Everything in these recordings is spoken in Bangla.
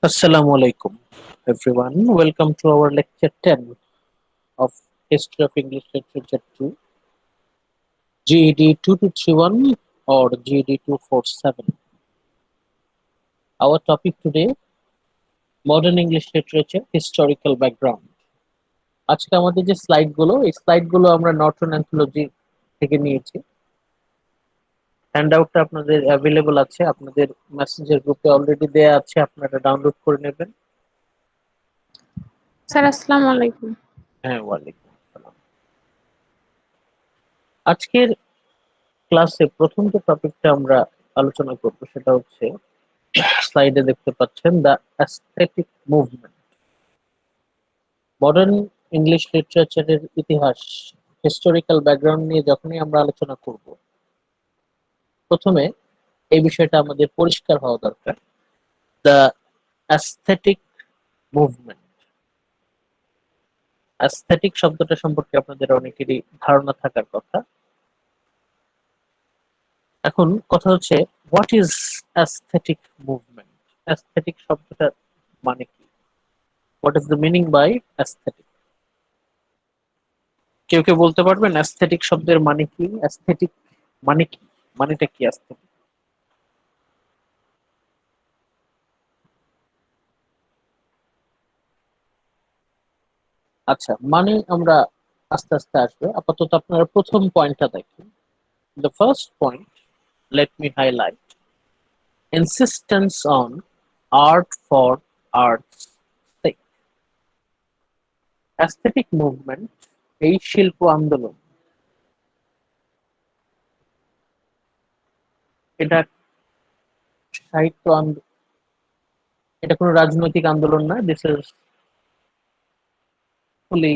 Assalamu alaikum, everyone. Welcome to our lecture 10 of History of English Literature 2, GED 2231 or GED 247. Our topic today, Modern English Literature Historical Background. আজকে আমাদের যে স্লাইডগুলো এই স্লাইডগুলো আমরা নর্টন অ্যান্থোলজি থেকে নিয়েছি। হ্যান্ডআউটটা আপনাদের অ্যাভেলেবল আছে, আপনাদের মেসেঞ্জার গ্রুপে অলরেডি দেয়া আছে, আপনারা ডাউনলোড করে নেবেন। স্যার আসসালামু আলাইকুম। হ্যাঁ, ওয়ালাইকুম আসসালাম। আজকের ক্লাসে প্রথম যে টপিকটা আমরা আলোচনা করব সেটা হচ্ছে স্লাইডে দেখতে পাচ্ছেন the aesthetic movement. Modern English লিটারেচারের ইতিহাস, হিস্টোরিক্যাল ব্যাকগ্রাউন্ড নিয়ে যখনই আমরা আলোচনা করব, প্রথমে এই বিষয়টা আমাদের পরিষ্কার হওয়া দরকার। দ্য অ্যাস্থেটিক মুভমেন্ট, অ্যাস্থেটিক শব্দটা সম্পর্কে আপনাদের অনেকেরই ধারণা থাকার কথা। এখন কথা হচ্ছে, what is aesthetic movement? Aesthetic শব্দটা মানে কি? What is the meaning by aesthetic? কেউ কেউ বলতে পারবেন অ্যাস্থেটিক শব্দের মানে কি? অ্যাস্থেটিক মানে কি? মানেটা কি অ্যাস্থেটিক? আচ্ছা, মানে আমরা আস্তে আস্তে আসবে। আপাতত আপনারা প্রথম পয়েন্টটা দেখেন। The first point, let me highlight, insistence on art for art's sake. Aesthetic movement, এই শিল্প আন্দোলন, এটা সাহিত্য আন্দোলন, এটা কোনো রাজনৈতিক আন্দোলন না। This is fully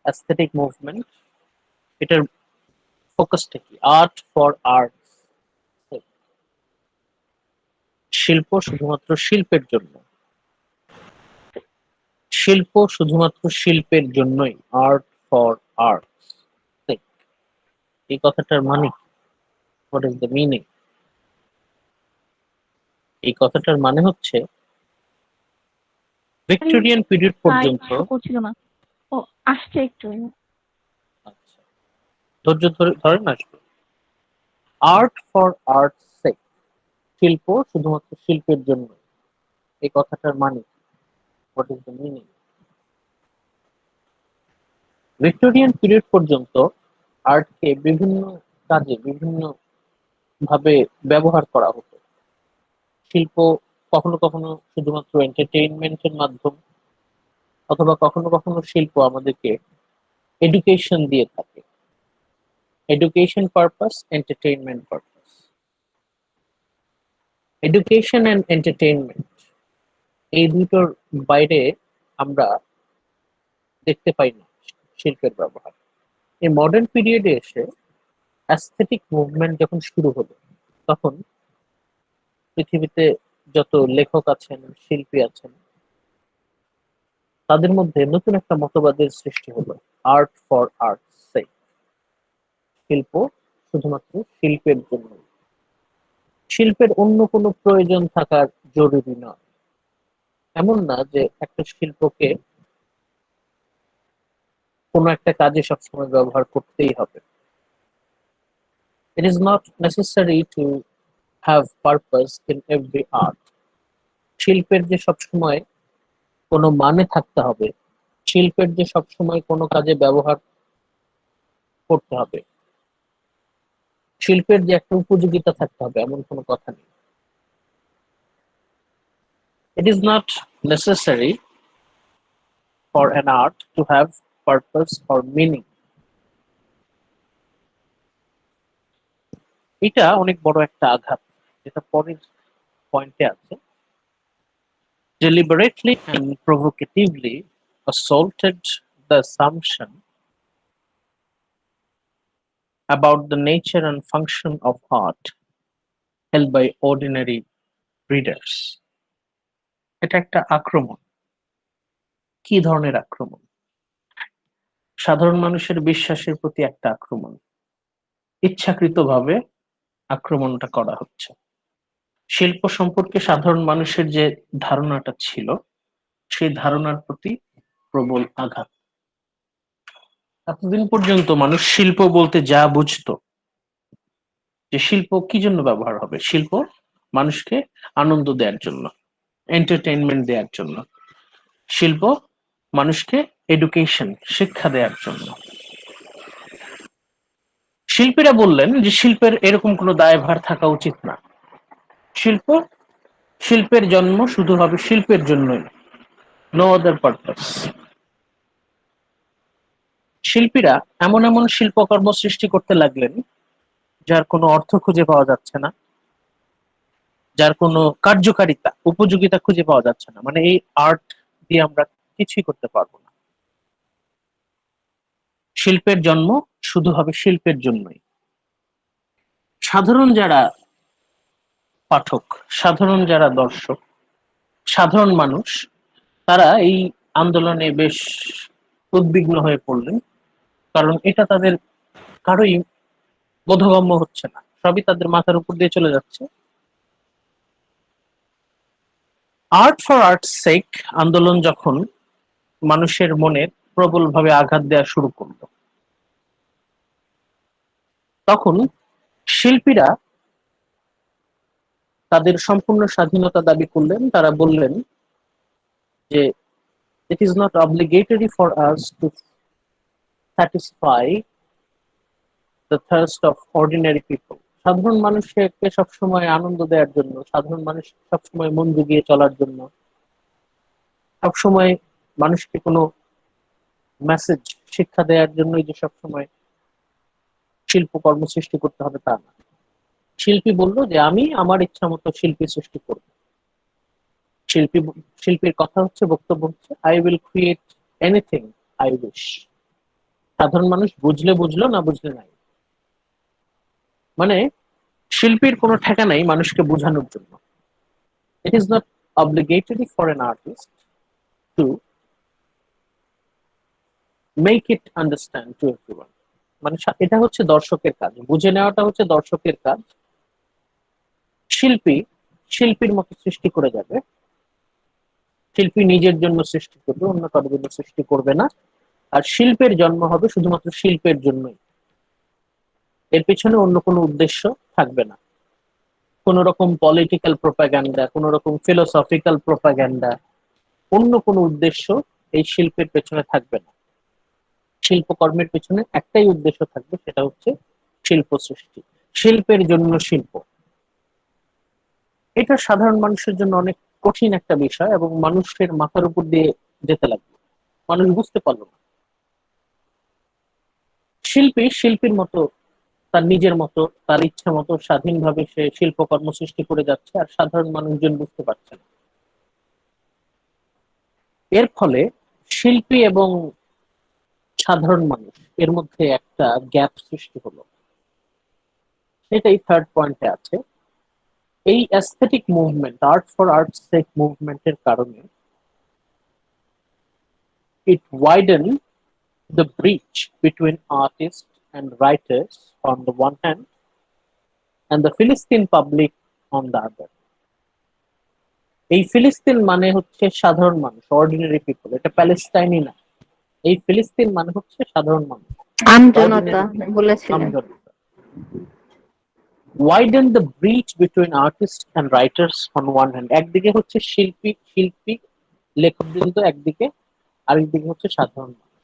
aesthetic movement. এটার ফোকাসটা কি? আর্ট ফর আর্টস, শিল্প শুধুমাত্র শিল্পের জন্য, শিল্প শুধুমাত্র শিল্পের জন্যই, আর্ট ফর আর্টস। এই কথাটার মানে কি? What is the meaning? এই কথাটার মানে হচ্ছে ভিক্টোরিয়ান পিরিয়ড পর্যন্ত, করছিল না, ও আসছে একটু। আচ্ছা ধৈর্য ধরে ধরেন আসবে। আর্ট ফর আর্টস সেক, শিল্প শুধুমাত্র শিল্পের জন্য, এই কথাটার মানে কি? What is the meaning? Victorian period পর্যন্ত আর্টকে বিভিন্ন কাজে বিভিন্ন ভাবে ব্যবহার করা হতো। শিল্প কখনো কখনো শুধুমাত্র এন্টারটেইনমেন্টের মাধ্যম, অথবা কখনো কখনো শিল্প আমাদেরকে এডুকেশন দিয়ে থাকে। Education purpose, entertainment purpose. Education and entertainment, এই দুটোর বাইরে আমরা দেখতে পাই না শিল্পের ব্যবহার। এই মডার্ন পিরিয়ডে এসে অ্যাস্থেটিক মুভমেন্ট যখন শুরু হলো, তখন পৃথিবীতে যত লেখক আছেন, শিল্পী আছেন, তাদের মধ্যে নতুন একটা মতবাদের সৃষ্টি হলো, আর্ট ফর আর্টস সেক, শিল্প শুধুমাত্র শিল্পের জন্য, শিল্পের অন্য কোনো প্রয়োজন থাকার জরুরি নয়। এমন না যে একটা শিল্পকে কোনো একটা কাজে সবসময় ব্যবহার করতেই হবে। It is not necessary to have purpose in every art. শিল্পের যে সবসময় কোনো মানে থাকতে হবে, শিল্পের যে সবসময় কোনো কাজে ব্যবহার করতে হবে, শিল্পের যে একটা উপযোগিতা থাকতে হবে, এমন কোনো কথা নেই। It is not necessary for an art to have purpose or meaning. এটা অনেক বড় একটা আঘাত, যেটা পরের পয়েন্টে আছে। Deliberately and provocatively assaulted the assumption about the nature and function of art held by ordinary readers. এটা একটা আক্রমণ। কি ধরনের আক্রমণ? সাধারণ মানুষের বিশ্বাসের প্রতি একটা আক্রমণ। ইচ্ছাকৃতভাবে আক্রমণটা করা হচ্ছে। শিল্প সম্পর্কে সাধারণ মানুষের যে ধারণাটা ছিল সেই ধারণার প্রতি প্রবল আঘাত। এতদিন পর্যন্ত মানুষ শিল্প বলতে যা বুঝতো, যে শিল্প কি জন্য ব্যবহার হবে, শিল্প মানুষকে আনন্দ দেওয়ার জন্য, এন্টারটেইনমেন্ট দেওয়ার জন্য, শিল্প মানুষকে এডুকেশন, শিক্ষা দেওয়ার জন্য। শিল্পীরা বললেন যে শিল্পের এরকম কোনো দায়ভার থাকা উচিত না। শিল্প, শিল্পের জন্ম শুধু হবে শিল্পের জন্যই, নো আদার পারপাস। শিল্পীরা এমন এমন শিল্পকর্ম সৃষ্টি করতে লাগলেন যার কোনো অর্থ খুঁজে পাওয়া যাচ্ছে না, যার কোনো কার্যকারিতা, উপযোগিতা খুঁজে পাওয়া যাচ্ছে না। মানে এই আর্ট দিয়ে আমরা কিছুই করতে পারবো না। শিল্পের জন্ম শুধু হবে শিল্পের জন্যই। সাধারণ যারা পাঠক, সাধারণ যারা দর্শক, সাধারণ মানুষ, তারা এই আন্দোলনে বেশ উদ্বিগ্ন হয়ে পড়লেন। কারণ এটা তাদের কারোই বোধগম্য হচ্ছে না, সবই তাদের মাথার উপর দিয়ে চলে যাচ্ছে। আর্ট ফর আর্টস সেক আন্দোলন যখন মানুষের মনে প্রবলভাবে আঘাত দেওয়া শুরু করলো, তখন শিল্পীরা তাদের সম্পূর্ণ স্বাধীনতা দাবি করলেন। তারা বললেন যে it is not obligatory for us to satisfy the thirst of ordinary people. সাধারণ মানুষকে সবসময় আনন্দ দেওয়ার জন্য, সাধারণ মানুষ সবসময় মন জুগিয়ে চলার জন্য, সবসময় মানুষকে কোনো মেসেজ, শিক্ষা দেওয়ার জন্যই যে সবসময় শিল্পকর্ম সৃষ্টি করতে হবে তা না। শিল্পী বলল যে আমি আমার ইচ্ছা মতো শিল্পী সৃষ্টি করব। শিল্পী, শিল্পীর কথা হচ্ছে, বক্তব্য হচ্ছে, I will create anything I wish. সাধারণ মানুষ বুঝলে বুঝলো, না বুঝলে নাই। মানে শিল্পীর কোনো ঠেকা নাই মানুষকে বোঝানোর জন্য। It is not obligatory for an artist to make it understand to everyone. মানে এটা হচ্ছে দর্শকের কাজ, বুঝে নেওয়াটা হচ্ছে দর্শকের কাজ। শিল্পী শিল্পীর মতো সৃষ্টি করে যাবে, শিল্পী নিজের জন্য সৃষ্টি করবে, অন্য কারোর জন্য সৃষ্টি করবে না। আর শিল্পের জন্ম হবে শুধুমাত্র শিল্পের জন্যই, এর পেছনে অন্য কোনো উদ্দেশ্য থাকবে না। কোন রকম পলিটিক্যাল প্রোপাগান্ডা, কোন রকম ফিলোসফিক্যাল প্রোপাগান্ডা, অন্য কোনো উদ্দেশ্য এই শিল্পের পেছনে থাকবে না। শিল্পকর্মের পেছনে একটাই উদ্দেশ্য থাকবে, সেটা হচ্ছে শিল্প সৃষ্টি, শিল্পের জন্য শিল্প। এটা সাধারণ মানুষের জন্য অনেক কঠিন একটা বিষয় এবং মানুষের মাথার উপর দিয়ে যেতে লাগলো। মানুষ বুঝতে পারলো না। শিল্পী শিল্পীর মতো, তার নিজের মতো, তার ইচ্ছা মতো স্বাধীনভাবে সে শিল্পকর্ম সৃষ্টি করে যাচ্ছে, আর সাধারণ মানুষজন বুঝতে পারছে না। এর ফলে শিল্পী এবং সাধারণ মানুষ এর মধ্যে একটা গ্যাপ সৃষ্টি হলো। সেটাই থার্ড পয়েন্টে আছে। এই aesthetic movement, art for art's sake মুভমেন্টের কারণে it widened the breach between artists and writers on the one hand and the Philistine public on the other. এই ফিলিস্তিন মানে হচ্ছে সাধারণ মানুষ, অর্ডিনারি পিপল। এটা প্যালেস্টাইনই না, এই ফিলিস্তিন মানে হচ্ছে সাধারণ মানুষ, আমজনতা অর্ডিনারি, বলেছিলেন। আমজনতা। widen the breach between artists and writers on one hand, একদিকে হচ্ছে শিল্পী, শিল্পী লেখকবৃন্দ একদিকে, আরেকদিকে হচ্ছে সাধারণ মানুষ।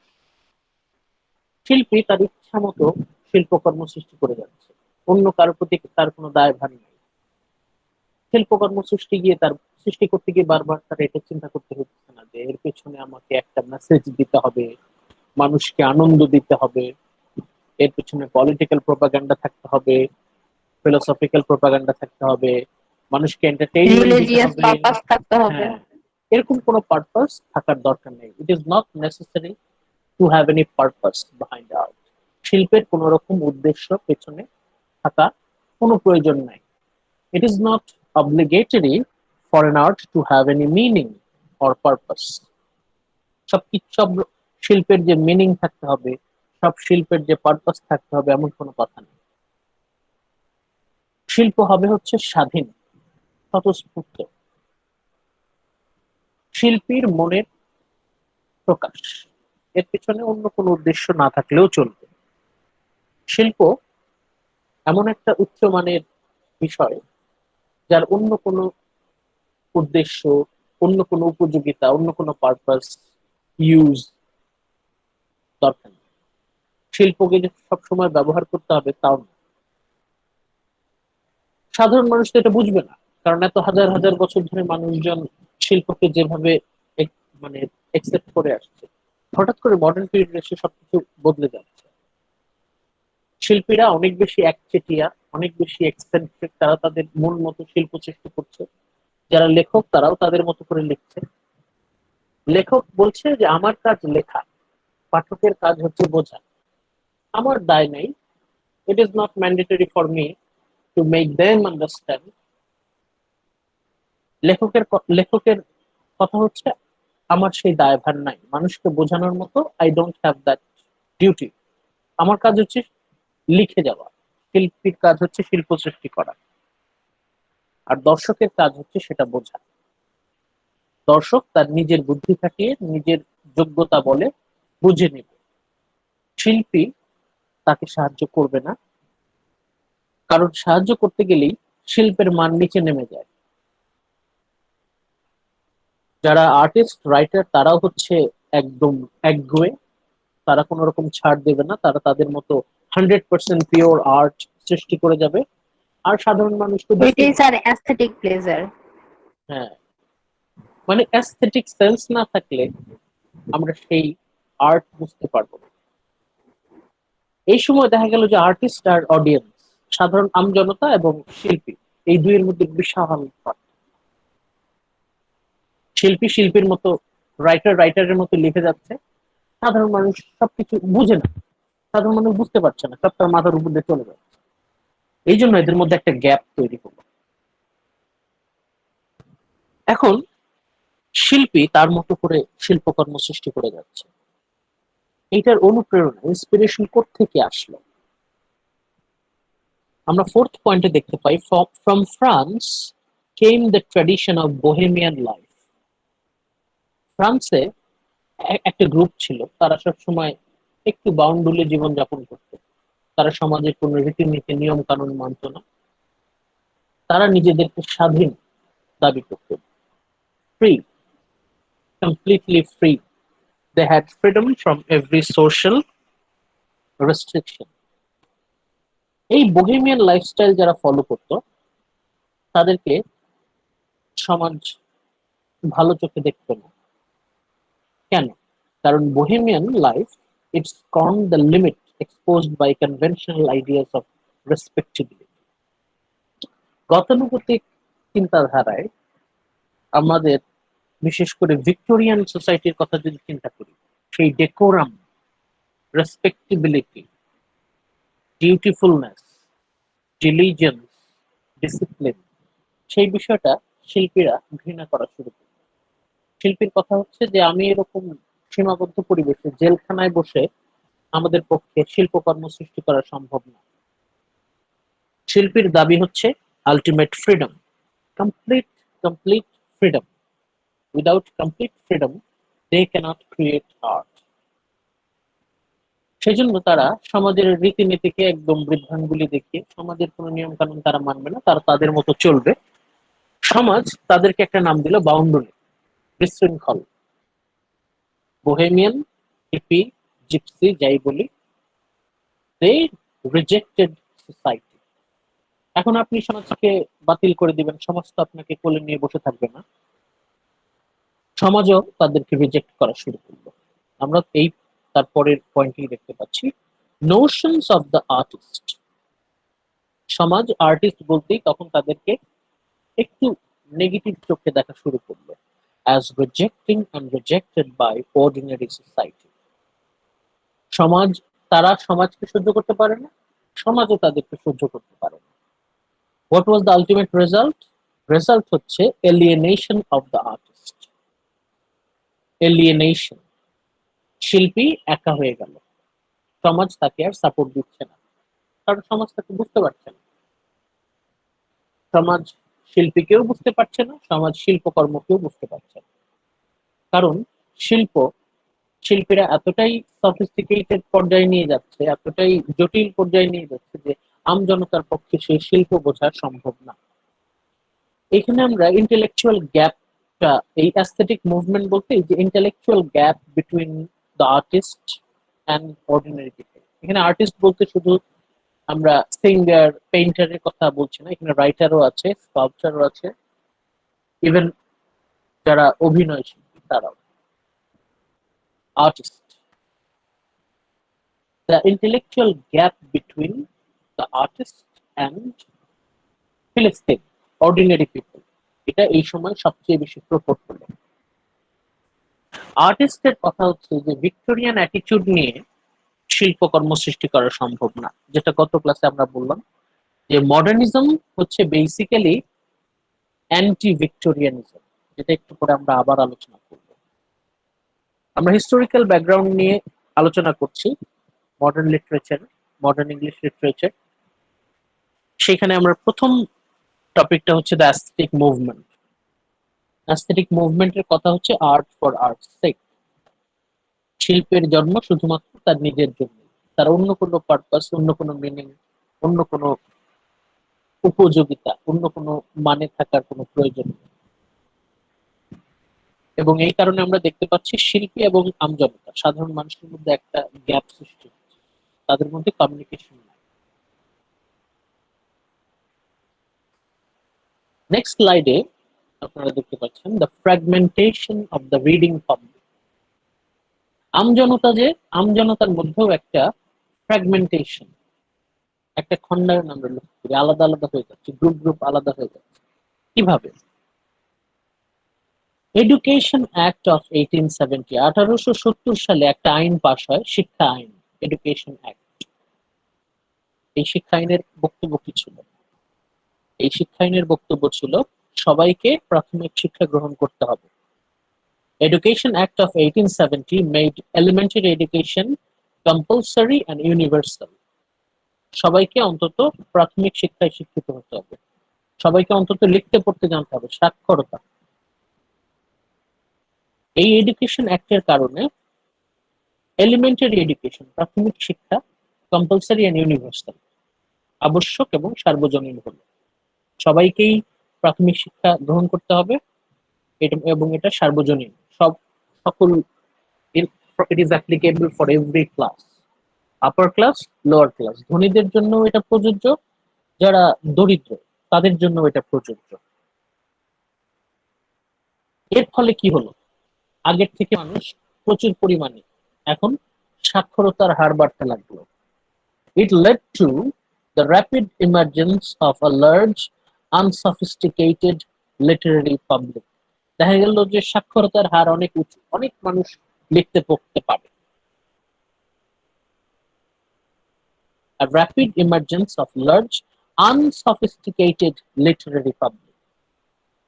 শিল্পী তার ইচ্ছা মতো শিল্পকর্ম সৃষ্টি করে যাচ্ছে, অন্য কারোর প্রতি তার কোনো দায়ভার নেই। শিল্পকর্ম সৃষ্টি করতে গিয়ে বারবার তার এটা চিন্তা করতে হচ্ছে না যে এর পেছনে আমাকে একটা মেসেজ দিতে হবে, মানুষকে আনন্দ দিতে হবে, এর পেছনে পলিটিক্যাল প্রোপাগান্ডা থাকতে হবে, ফিলোসফিক্যাল প্রোপাগান্ডা থাকতে হবে, মানুষকে এন্টারটেইনমেন্ট দিতে রিলিজিয়াস হবে। পারপাস থাকতে হবে। হ্যাঁ, এরকম কোনো পারপাস থাকার দরকার নেই। It is not necessary to have any purpose behind art. শিল্পের কোনো রকম উদ্দেশ্য পেছনে থাকা কোনো প্রয়োজন নাই। It is not obligatory for an art to have any meaning or purpose. সব শিল্পের যে মিনিং থাকতে হবে, সব শিল্পের যে পারপাস থাকতে হবে, এমন কোনো কথা নেই। শিল্প হবে হচ্ছে স্বাধীন, স্বতঃস্ফূর্ত শিল্পীর মনের প্রকাশ। এর পেছনে অন্য কোনো উদ্দেশ্য না থাকলেও চলবে। শিল্প এমন একটা উচ্চমানের বিষয় যার অন্য কোনো উদ্দেশ্য, অন্য কোনো উপযোগিতা, অন্য কোনো পারপাস, ইউজ দরকার নেই। শিল্পকে যে সবসময় ব্যবহার করতে হবে তাও না। সাধারণ মানুষ তো এটা বুঝবে না, কারণ এত হাজার হাজার বছর ধরে মানুষজন শিল্পকে যেভাবে মানে একসেপ্ট করে আসছে, হঠাৎ করে মডার্ন পিরিয়ড এসে সবকিছু বদলে যাচ্ছে। শিল্পীরা অনেক বেশি একচেটিয়া, অনেক বেশি এক্সেন্ট্রিক, তারা তাদের মন মতো শিল্প সৃষ্টি করছে। যারা লেখক তারাও তাদের মতো করে লিখছে। লেখক বলছে যে আমার কাজ লেখা, পাঠকের কাজ হচ্ছে বোঝা, আমার দায় নেই। It is not mandatory for me to make them understand. লেখকের কথা হচ্ছে আমার সেই দায়ভার নাই মানুষকে বোঝানোর মতো। I don't have that duty. আমার কাজ হচ্ছে লিখে যাওয়া। শিল্পীর কাজ হচ্ছে শিল্প সৃষ্টি করা, আর দর্শকের কাজ হচ্ছে সেটা বোঝা। দর্শক তার নিজের বুদ্ধি খাটিয়ে নিজের যোগ্যতা বলে বুঝে নেবে। শিল্পী তাকে সাহায্য করবে না, কারণ সাহায্য করতে গেলেই শিল্পের মান নিচে নেমে যায়। যারা আর্টিস্ট রাইটার তারাও হচ্ছে একদম একগুঁয়ে, তারা কোনো রকম ছাড় দেবে না, তারা তাদের মতো 100% পিওর আর্ট সৃষ্টি করে যাবে। আর সাধারণ মানুষ তো It বুঝতেই is পারে। our aesthetic pleasure. হ্যাঁ, মানে অ্যাস্থেটিক সেন্স না থাকলে আমরা সেই আর্ট বুঝতে পারবো না। এই সময় দেখা গেল যে আর্টিস্ট আর অডিয়েন্স, সাধারণ আমজনতা এবং শিল্পী, এই দুইয়ের মধ্যে বিশাল পার্থক্য। শিল্পী শিল্পীর মতো, রাইটার রাইটারের মতো লিখে যাচ্ছে, সাধারণ মানুষ সবকিছু বুঝে না, সাধারণ মানুষ বুঝতে পারছে না, সব তার মাথার উপর দিয়ে চলে যাচ্ছে। এই জন্য এদের মধ্যে একটা গ্যাপ তৈরি হলো। এখন শিল্পী তার মতো করে শিল্পকর্ম সৃষ্টি করে যাচ্ছে। এইটার অনুপ্রেরণা, ইন্সপিরেশন কোত্থেকে আসলো? আমরা ফোর্থ পয়েন্টে দেখতে পাই, from France came the tradition of Bohemian life. ফ্রান্সে একটা গ্রুপ ছিল, তারা সবসময় একটু বাউন্ডুলে জীবনযাপন করত। তারা সমাজের কোন রীতিনীতি নিয়ম কানুন মানত না। তারা নিজেদেরকে স্বাধীন দাবি করত, free, completely free. They had freedom from every social restriction. এই বোহেমিয়ান লাইফস্টাইল যারা ফলো করত, তাদেরকে সমাজ ভালো চোখে দেখত না। কেন? কারণ bohemian life, it's con the limit exposed by conventional ideas of respectability. গতানুগতিক চিন্তাধারায় আমাদের, বিশেষ করে ভিক্টোরিয়ান সোসাইটির কথা যদি চিন্তা করি, সেই ডেকোরাম, রেসপেক্টেবিলিটি, ডিউটিফুলনেস, ডিলিজেন্স, ডিসিপ্লিন, সেই বিষয়টা শিল্পীরা ঘৃণা করা শুরু করে। শিল্পীর কথা হচ্ছে যে আমি এরকম সীমাবদ্ধ পরিবেশে জেলখানায় বসে আমাদের পক্ষে শিল্পকর্ম সৃষ্টি করা সম্ভব না। শিল্পীর দাবি হচ্ছে ultimate freedom, complete complete freedom. Without complete freedom they can't create art. সেজন্য তারা সমাজের রীতিনীতিকে একদম বৃদ্ধাঙ্গুলি দেখিয়ে, সমাজের কোনো নিয়ম কানুন তারা মানবে না, তারা তাদের মতো চলবে। সমাজ তাদেরকে একটা নাম দিল বাউন্ডুলে, বিশৃঙ্খল, বোহেমিয়ান, হিপি, জিপসি, যাই বলি, দে রিজেক্টেড সোসাইটি। এখন আপনি সমাজকে বাতিল করে দিবেন, সমাজ তো আপনাকে কোলে নিয়ে বসে থাকবে না। সমাজও তাদেরকে রিজেক্ট করা শুরু করলো। আমরা এই তারপরের পয়েন্টটি দেখতে পাচ্ছি, নোশনস অফ দ্য আর্টিস্ট। সমাজ আর্টিস্ট বলতেই তখন তাদেরকে একটু নেগেটিভ চোখে দেখা শুরু করলো, as rejecting and rejected by ordinary society. সমাজ, তারা সমাজকে সহ্য করতে পারে না, সমাজও তাদেরকে সহ্য করতে পারে না। What was the ultimate result? Result হচ্ছে alienation of the artist. Alienation, শিল্পী একা হয়ে গেল, সমাজ তাকে আর সাপোর্ট দিচ্ছে না, কারণ সমাজ তাকে বুঝতে পারছে না। সমাজ শিল্পীকেও বুঝতে পারছে না, সমাজ শিল্পকর্মকেও বুঝতে পারছে না। কারণ শিল্প শিল্পীরা এতটাই সফিস্টিকেটেড পর্যায়ে নিয়ে যাচ্ছে, এতটাই জটিল পর্যায়ে নিয়ে যাচ্ছে যে আমজনতার পক্ষে সেই শিল্প বোঝা সম্ভব না। এখানে আমরা ইন্টেলেকচুয়াল গ্যাপটা, এই অ্যাস্থেটিক মুভমেন্ট বলতে এই যে intellectual gap between the artist and ordinary people. এখানে আর্টিস্ট বলতে শুধু আমরা সিঙ্গার পেইন্টারের কথা বলছি না, এখানে রাইটারও আছে, স্কাল্পচারও আছে, ইভেন যারা অভিনয় শিল্পী তারাও artist. The intellectual gap between the artist and ফিলিস্তিন অর্ডিনারি পিপল, এটা এই সময় সবচেয়ে বেশি প্রকট হলো। আর্টিস্টের কথা হচ্ছে যে ভিক্টোরিয়ান অ্যাটিটিউড নিয়ে শিল্পকর্ম সৃষ্টি করা সম্ভব না, যেটা গত ক্লাসে আমরা বললাম যে মডার্নিজম হচ্ছে বেসিক্যালি অ্যান্টি ভিক্টোরিয়ানিজম, যেটা একটু পরে আমরা আবার আলোচনা করব। আমরা হিস্টোরিক্যাল ব্যাকগ্রাউন্ড নিয়ে আলোচনা করছি modern literature, modern English literature. সেখানে আমরা প্রথম টপিকটা হচ্ছে দ্য অ্যাস্থেটিক মুভমেন্ট। অ্যাস্থেটিক মুভমেন্টের কথা হচ্ছে আর্ট ফর আর্টস সেক। শিল্পের জন্ম শুধুমাত্র তার নিজের জন্য, তার অন্য কোনো পারপাস, অন্য কোনো মিনিং, অন্য কোনো উপযোগিতা, অন্য কোনো মানে থাকার কোনো প্রয়োজন নেই। এবং এই কারণে আমরা দেখতে পাচ্ছি শিল্পী এবং আমজনতা, সাধারণ মানুষের মধ্যে একটা গ্যাপ সৃষ্টি হচ্ছে, তাদের মধ্যে কমিউনিকেশন নাই। নেক্সট স্লাইডে আপনারা দেখতে পাচ্ছেন the fragmentation of the reading public. আমজনতার মধ্যেও একটা ফ্র্যাগমেন্টেশন, একটা খণ্ডায়ন আমরা লক্ষ্য করি, আলাদা আলাদা হয়ে যাচ্ছে, গ্রুপ গ্রুপ আলাদা হয়ে যাচ্ছে। কিভাবে? এডুকেশন অ্যাক্ট অফ 1870 সালে একটা আইন পাস হয়, শিক্ষা আইন, এডুকেশন অ্যাক্ট। এই শিক্ষা আইনের বক্তব্য কি ছিল? এই শিক্ষা আইনের বক্তব্য ছিল সবাইকে প্রাথমিক শিক্ষা গ্রহণ করতে হবে। Education Act of 1870 made elementary education compulsory and universal. সবাইকে অন্তত প্রাথমিক শিক্ষায় শিক্ষিত হতে হবে, সবাইকে অন্তত লিখতে পড়তে জানতে হবে, সাক্ষরতা। এই এডুকেশন অ্যাক্টের কারণে এলিমেন্টারি এডুকেশন, প্রাথমিক শিক্ষা, কম্পালসারি এন্ড ইউনিভার্সাল, আবশ্যক এবং সার্বজনীন হলো। সবাইকেই প্রাথমিক শিক্ষা গ্রহণ করতে হবে এবং এটা সার্বজনীন, সকল, it is applicable for every class, upper class, lower class. ধনীদের জন্য এটা প্রযোজ্য, যারা দরিদ্র তাদের জন্য এটা প্রযোজ্য। এর ফলে কি হলো? আগের থেকে মানুষ প্রচুর পরিমাণে এখন সাক্ষরতার হার বাড়তে লাগলো। It led to the rapid emergence of a large unsophisticated literary public. দেখা গেল যে সাক্ষরতার হার অনেক উঁচু, অনেক মানুষ লিখতে পড়তে পারে। A rapid emergence of large unsophisticated literary public.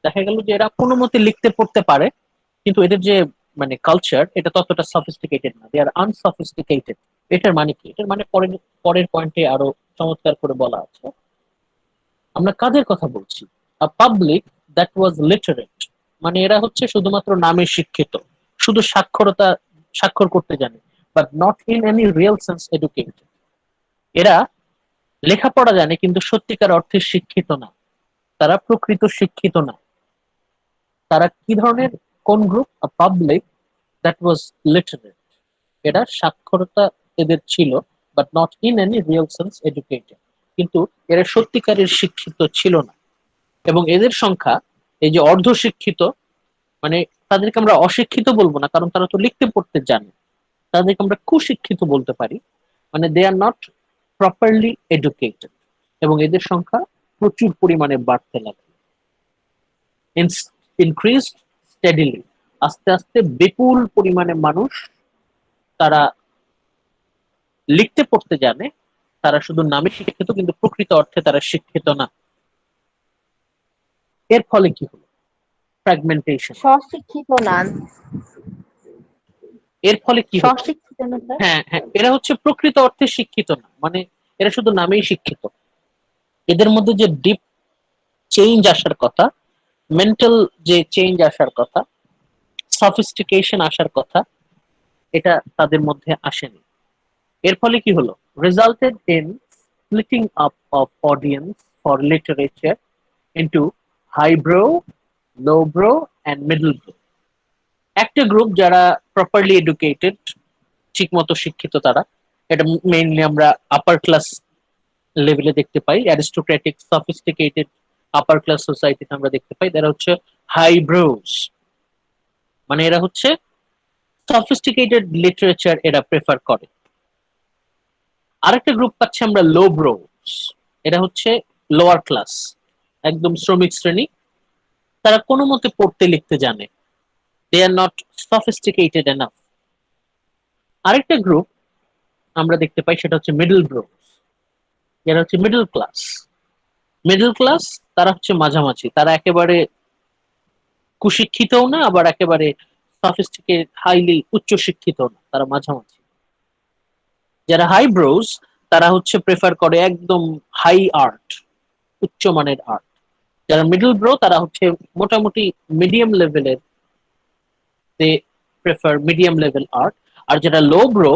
দেখা গেল যে এরা কোনো মতে লিখতে পড়তে পারে, কিন্তু এদের যে মানে কালচার, এটা ততটা সফিস্টিকেটেড না, দে আর আনসফিস্টিকেটেড। এটার মানে কি? এটার মানে পরের পয়েন্টে আরো চমৎকার করে বলা আছে। আমরা কাদের কথা বলছি? আ পাবলিক দ্যাট ওয়াজ লিটারেট, মানে এরা হচ্ছে শুধুমাত্র নামে শিক্ষিত, শুধু স্বাক্ষর করতে জানে, but not in any real sense educated. এরা লেখাপড়া জানে কিন্তু সত্যিকার অর্থে শিক্ষিত না, তারা প্রকৃত শিক্ষিত না। তারা কি ধরনের, কোন group? A public that was literate, এরা সাক্ষরতা এদের ছিল, but not in any real sense educated, কিন্তু এরা সত্যিকারের শিক্ষিত ছিল না। এবং এদের সংখ্যা, এই যে অর্ধ শিক্ষিত, মানে তাদেরকে আমরা অশিক্ষিত বলবো না, কারণ তারা তো লিখতে পড়তে জানে, তাদেরকে আমরা কুশিক্ষিত বলতে পারি, মানে দে আর নট প্রপারলি এডুকেটেড। এবং এদের সংখ্যা প্রচুর পরিমাণে বাড়তে লাগে, ইনক্রিজ স্টেডিলি, আস্তে আস্তে বিপুল পরিমাণে মানুষ, তারা লিখতে পড়তে জানে, তারা শুধু নামে শিক্ষিত কিন্তু প্রকৃত অর্থে তারা শিক্ষিত না। এর ফলে কি হলো? ফ্র্যাগমেন্টেশন। স্বশিক্ষিত না, এর ফলে কি হচ্ছে? স্বশিক্ষিত না স্যার। হ্যাঁ হ্যাঁ, এরা হচ্ছে প্রকৃত অর্থে শিক্ষিত না, মানে এরা শুধু নামেই শিক্ষিত। এদের মধ্যে যে ডিপ চেঞ্জ আসার কথা, মেন্টাল যে চেঞ্জ আসার কথা, সফিস্টিকেশন আসার কথা, এটা তাদের মধ্যে আসেনি। এর ফলে কি হলো? Resulted in splitting up of audience for literature into hi bro, low bro and middle bro. একটা গ্রুপ যারা প্রপারলি এডুকেটেড, ঠিক মতো শিক্ষিত, তারা, এটা মেইনলি আমরা আপার ক্লাস লেভেলে দেখতে পাই, অ্যারিস্টোক্রেটিক সফিস্টিকেটেড আপার ক্লাস সোসাইটিতে আমরা দেখতে পাই, তারা হচ্ছে হাই ব্রোস, মানে এরা হচ্ছে সফিস্টিকেটেড লিটারেচার এরা প্রেফার করে। আরেকটা গ্রুপ পাচ্ছি আমরা লো ব্রোস, এরা হচ্ছে লোয়ার ক্লাস, একদম শ্রমিক শ্রেণী, তারা কোনো মতে পড়তে লিখতে জানে, দে আর নট সফিস্টিকেটেড এনাফ। আরেকটা গ্রুপ আমরা দেখতে পাই, সেটা হচ্ছে মিডল ব্রোস, এরা হচ্ছে মিডল ক্লাস। মিডল ক্লাস তারা হচ্ছে মাঝামাঝি, তারা একেবারে কুশিক্ষিতও না, আবার একেবারে সফিস্টিকেটেড হাইলি উচ্চ শিক্ষিত না, তারা মাঝামাঝি। যারা হাই ব্রোস তারা হচ্ছে প্রেফার করে একদম হাই আর্ট, উচ্চমানের আর্ট। যারা মিডল ব্রো তারা হচ্ছে মোটামুটি মিডিয়াম লেভেলের, they prefer medium level art. আর যারা low brow,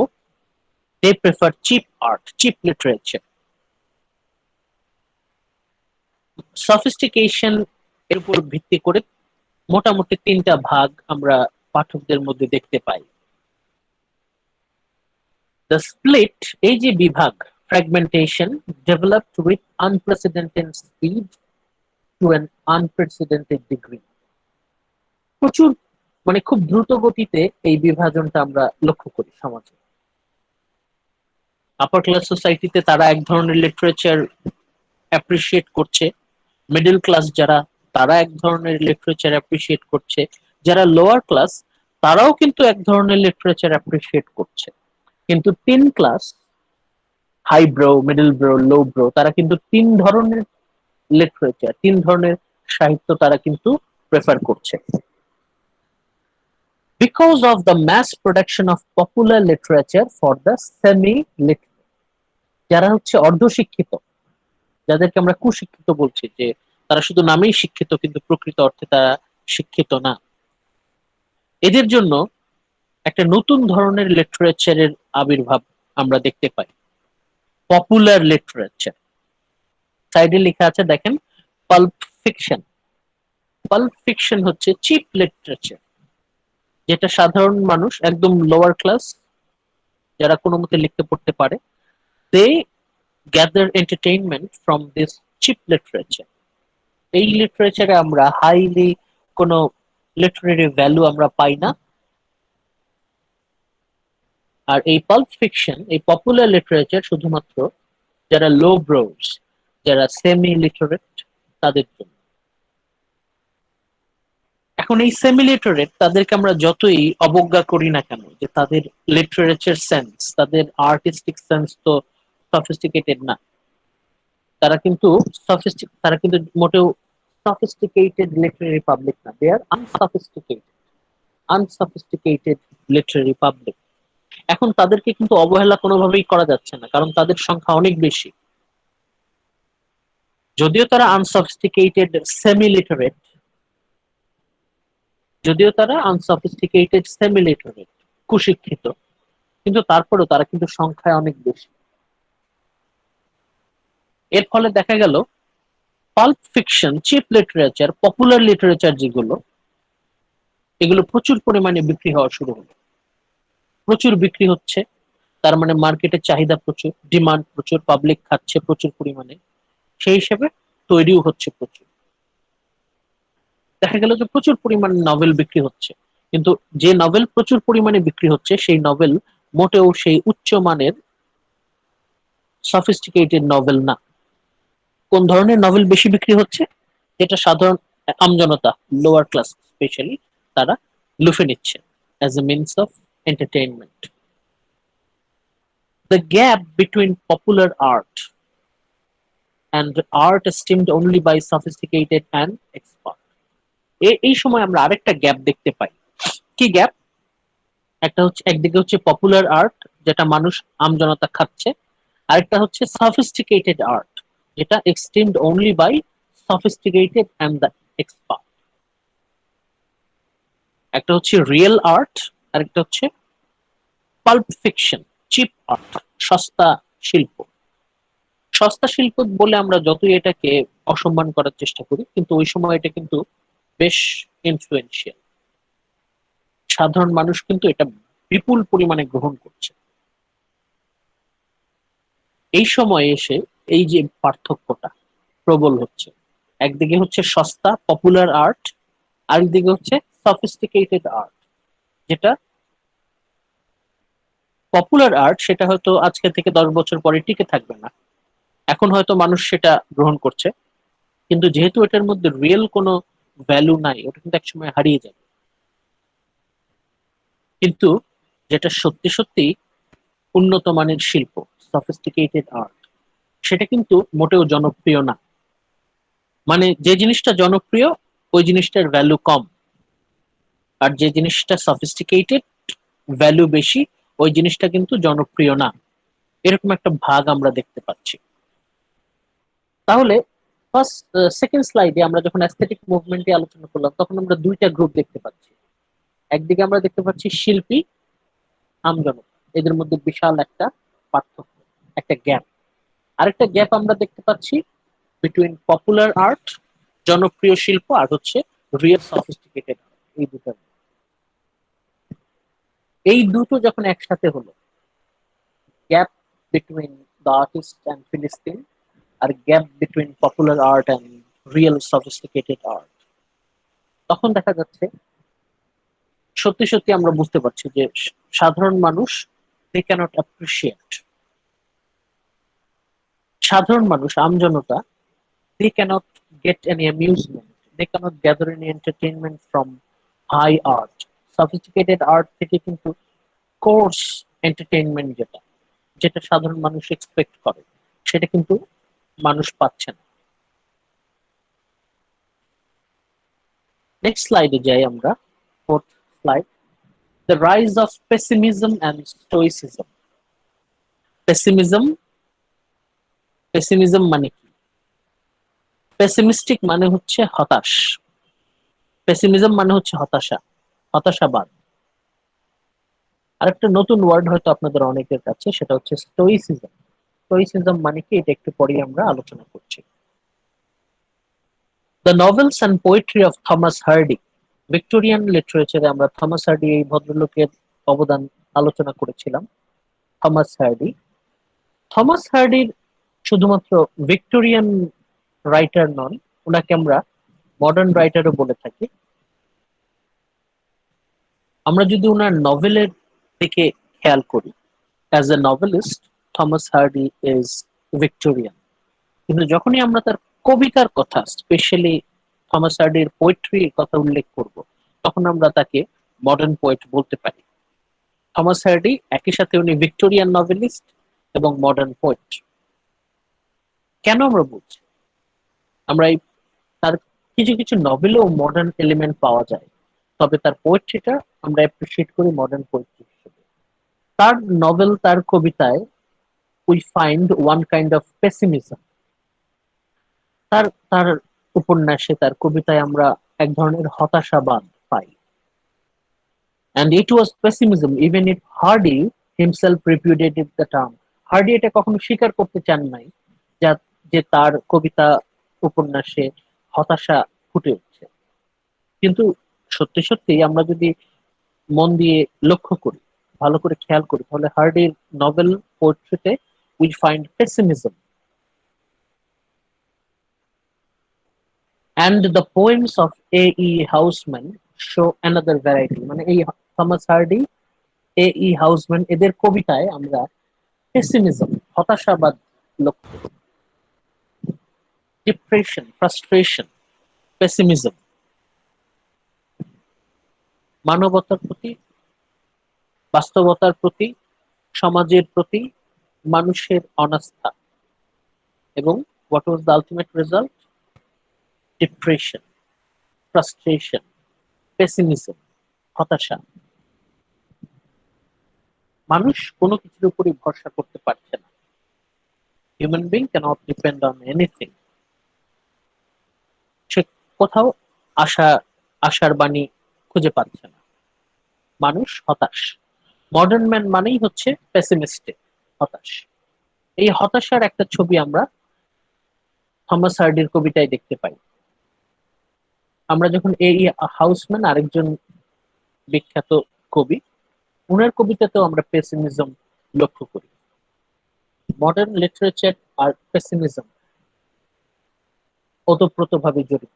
they prefer cheap art, cheap literature. Sophistication এর উপর ভিত্তি করে মোটামুটি তিনটা ভাগ আমরা পাঠকদের মধ্যে দেখতে পাই। দ্য স্প্লিট, এই যে বিভাগ, fragmentation, developed with unprecedented speed to an unprecedented degree. প্রচুর, মানে খুব দ্রুত গতিতে এই বিভাজনটা আমরা লক্ষ্য করি সমাজে। আপার ক্লাস সোসাইটিতে তারা এক ধরনের লিটারেচার অ্যাপ্রিসিয়েট করছে, মিডল ক্লাস যারা, তারা এক ধরনের লিটারেচার অ্যাপ্রিসিয়েট করছে, যারা লোয়ার ক্লাস তারাও কিন্তু এক ধরনের লিটারেচার অ্যাপ্রিসিয়েট করছে। কিন্তু তিন class, high brow, middle brow, low brow, তারা কিন্তু তিন ধরনের লিটারেচার, তিন ধরনের সাহিত্য তারা কিন্তু প্রেফার করছে। Because of the mass production of popular literature for the semi-literate, যারা হচ্ছে অর্ধশিক্ষিত, যাদেরকে আমরা কুশিক্ষিত বলছি, যে তারা শুধু নামেই শিক্ষিত কিন্তু প্রকৃত অর্থে তারা শিক্ষিত না, এদের জন্য একটা নতুন ধরনের লিটারেচারের আবির্ভাব আমরা দেখতে পাই, পপুলার লিটারেচার। সাইডে লেখা আছে দেখেন, পাল্প ফিকশন। পাল্প ফিকশন হচ্ছে চিপ লিটারেচার, যেটা সাধারণ মানুষ, একদম লোয়ার ক্লাস, যারা কোনো মতে লিখতে পড়তে পারে, they gather entertainment from this cheap literature. এই লিটারেচারে আমরা হাইলি কোনো লিটারেরি ভ্যালু আমরা পাই না। আর এই পাল্প ফিকশন, এই পপুলার লিটারেচার শুধুমাত্র যারা লো ব্রোস, যারা সেমি লিটারেট, তাদের জন্য। এখন এই সেমি লিটারেট তাদেরকে আমরা যতই অবজ্ঞা করি না কেন, যে তাদের লিটারেচার সেন্স, তাদের আর্টিস্টিক সেন্স তো সফিস্টিকেটেড না, তারা কিন্তু মোটেও sophisticated literary public না, they are unsophisticated literary public। এখন তাদেরকে কিন্তু অবহেলা কোনোভাবেই করা যাচ্ছে না, কারণ তাদের সংখ্যা অনেক বেশি। যদিও তারা আনসফিস্টিকেটেড সেমি লিটারেট, কুশিক্ষিত, কিন্তু তারপরেও তারা কিন্তু সংখ্যায় অনেক বেশি। এর ফলে দেখা গেল pulp fiction, cheap literature, popular literature যেগুলো, এগুলো প্রচুর পরিমাণে বিক্রি হওয়া শুরু হলো। প্রচুর বিক্রি হচ্ছে, তার মানে মার্কেটের চাহিদা প্রচুর, ডিমান্ড প্রচুর, পাবলিক খাচ্ছে প্রচুর পরিমাণে, সেই হিসেবে তৈরিও হচ্ছে প্রচুর। দেখা গেল যে প্রচুর পরিমাণে নভেল বিক্রি হচ্ছে, কিন্তু যে নভেল প্রচুর পরিমাণে বিক্রি হচ্ছে, সেই নভেল মোটেও সেই উচ্চ মানের সফিস্টিকেটেড নভেল না। কোন ধরনের নভেল বেশি বিক্রি হচ্ছে? যেটা সাধারণ আমজনতা, লোয়ার ক্লাস স্পেশালি, তারা লুফে নিচ্ছে as a means of entertainment. The gap between popular art and art esteemed only by sophisticated and expert, এই সময় আমরা আরেকটা গ্যাপ দেখতে পাই। কি গ্যাপ? একটা হচ্ছে, একদিকে হচ্ছে পপুলার আর্ট, যেটা মানুষ আমজনতা খাচ্ছে, আরেকটা হচ্ছে সফিস্টিকেটেড আর্ট, যেটা extend only by sophisticated and the expert. একটা হচ্ছে রিয়েল আর্ট আর একটা হচ্ছে পাল্প ফিকশন, চিপ আর্ট, সস্তা শিল্প। সস্তা শিল্প বলে আমরা যতই এটাকে অসম্মান করার চেষ্টা করি, কিন্তু ওই সময় এটা কিন্তু বেশ ইনফ্লুয়েন্সিয়াল। সাধারণ মানুষ কিন্তু এটা বিপুল পরিমাণে গ্রহণ করছে। এই সময়ে এসে এই যে পার্থক্যটা প্রবল হচ্ছে, একদিকে হচ্ছে সস্তা পপুলার আর্ট, আরেকদিকে হচ্ছে সফিস্টিকেটেড আর্ট। যেটা পপুলার আর্ট সেটা হয়তো আজকে থেকে 10 বছর পরে টিকে থাকবে না, এখন হয়তো মানুষ সেটা গ্রহণ করছে, কিন্তু যেহেতু এটার মধ্যে রিয়েল কোনো ভ্যালু নাই, ওটা কিন্তু একসময় হারিয়ে যাবে। কিন্তু যেটা সত্যি সত্যি উন্নত মানের শিল্প, সফিস্টিকেটেড আর্ট, সেটা কিন্তু মোটেও জনপ্রিয় না। মানে যে জিনিসটা জনপ্রিয় ওই জিনিসটার ভ্যালু কম, আর যে জিনিসটা সফিস্টিকেটেড ভ্যালু বেশি ওই জিনিসটা কিন্তু জনপ্রিয় না। এরকম একটা ভাগ আমরা দেখতে পাচ্ছি। তাহলে ফার্স্ট সেকেন্ড স্লাইডে আমরা যখন অ্যাস্থেটিক মুভমেন্টে আলোচনা করলাম, তখন আমরা দুইটা গ্রুপ দেখতে পাচ্ছি। একদিকে আমরা দেখতে পাচ্ছি শিল্পী, আমজনতা, এদের মধ্যে বিশাল একটা পার্থক্য, একটা গ্যাপ। আরেকটা গ্যাপ আমরা দেখতে পাচ্ছি বিটুইন পপুলার আর্ট, জনপ্রিয় শিল্প, আর হচ্ছে রিয়েল সফিস্টিকেটেড আর্ট। এই দুটো যখন একসাথে হলো, gap between the artist and philistine, আর gap between popular art and real sophisticated art, তখন দেখা যাচ্ছে সত্যি সত্যি আমরা বুঝতে পারছি যে সাধারণ মানুষ দে ক্যানট অ্যাপ্রিসিয়েট, সাধারণ মানুষ আমজনতা they cannot get any amusement, they cannot gather any entertainment from high art. Sophisticated art থেকে কিন্তু কোর্স এন্টারটেইনমেন্ট, যেটা যেটা সাধারণ মানুষ এক্সপেক্ট করে, সেটা কিন্তু মানুষ পাচ্ছে না। নেক্সট স্লাইডে যাই আমরা, fourth slide, the rise of pessimism and stoicism. Pessimism, pessimism মানে কি? পেসিমিস্টিক মানে হচ্ছে হতাশ, পেসিমিজম মানে হচ্ছে হতাশা, হতাশাবাদ। আরেকটা নতুন ওয়ার্ড হয়তো আপনাদের অনেকের কাছে, সেটা হচ্ছে স্টোইসিজম। স্টোইসিজম মানে কি, এটা একটু পরেই আমরা আলোচনা করছি। The novels and poetry of Thomas Hardy. Victorian লিটারেচারে আমরা থমাস হার্ডি এই ভদ্রলোকের অবদান আলোচনা করেছিলাম। থমাস হার্ডি, থমাস হার্ডির শুধুমাত্র ভিক্টোরিয়ান রাইটার নন, ওনাকে আমরা মডার্ন রাইটারও বলে থাকি। আমরা যদি ওনার নভেলের দিকে খেয়াল করি, as a novelist Thomas Hardy is Victorian. কিন্তু যখনই আমরা তার কবিতার কথা, স্পেশালি থমাস হার্ডির পোয়েট্রির কথা উল্লেখ করব, তখন আমরা তাকে মডার্ন পোয়েট বলতে পারি। থমাস হার্ডি একই সাথে উনি ভিক্টোরিয়ান নভেলিস্ট এবং মডার্ন পোয়েট। কেন আমরা বলছি? আমরা এই তার কিছু কিছু নভেলেও মডার্ন এলিমেন্ট পাওয়া যায়, তবে তার পোয়েট্রিটা আমরা অ্যাপ্রিসিয়েট করি মডার্ন পোয়েট্রি হিসেবে। তার নভেল, তার কবিতায় we find one kind of pessimism. তার তার উপন্যাসে, তার কবিতায় আমরা এক ধরনের হতাশাবাদ পাই। And it was pessimism even if Hardy himself repudiated the term. Hardy এটা কখনো স্বীকার করতে চান নাই যা যে তার কবিতা উপন্যাসে হতাশা ফুটে উঠছে। কিন্তু সত্যি সত্যি আমরা যদি মন দিয়ে লক্ষ্য করি, ভালো করে খেয়াল করি, তাহলে হার্ডির নভেল পোয়েট্রিতে we find pessimism. And the poems of A.E. Housman show another variety. মানে এই থমাস হার্ডি, A.E. হাউসম্যান, এদের কবিতায় আমরা পেসিমিজম, হতাশাবাদ লক্ষ্য করি। ডিপ্রেশন, ফ্রাস্ট্রেশন, পেসিমিজম, মানবতার প্রতি, বাস্তবতার প্রতি, সমাজের প্রতি মানুষের অনাস্থা, এবং what was the ultimate result? Depression, frustration, pessimism, হতাশা। মানুষ কোনো কিছুর উপরই ভরসা করতে পারছে না। Human being cannot depend on anything. কোথাও আশার বাণী খুঁজে পাচ্ছে না। মানুষ হতাশ। মডার্ন ম্যান মানেই হচ্ছে পেসিমিস্টিক, হতাশ। এই হতাশার একটা ছবি আমরা থমাস হার্ডির কবিতায় দেখতে পাই। আমরা যখন এই হাউসম্যান, আরেকজন বিখ্যাত কবি, উনার কবিতাতেও আমরা পেসিমিজম লক্ষ্য করি। মডার্ন লিটারেচার আর পেসিমিজম ওতপ্রোতভাবে জড়িত।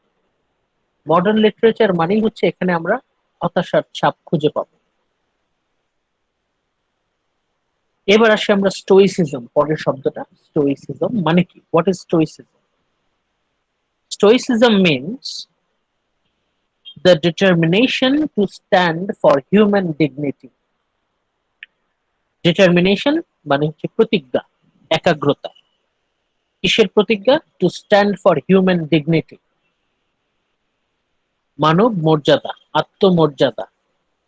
মডার্ন লিটারেচার মানেই হচ্ছে এখানে আমরা হতাশার ছাপ খুঁজে পাবো। এবার আসি আমরা স্টোইসিজম, পরের শব্দটা। স্টোইসিজম মানে কি? What is stoicism? Stoicism means the determination to stand for human dignity. Determination মানে হচ্ছে প্রতিজ্ঞা, একাগ্রতা। কিসের প্রতিজ্ঞা? To stand for human dignity, মানব মর্যাদা, আত্মমর্যাদা।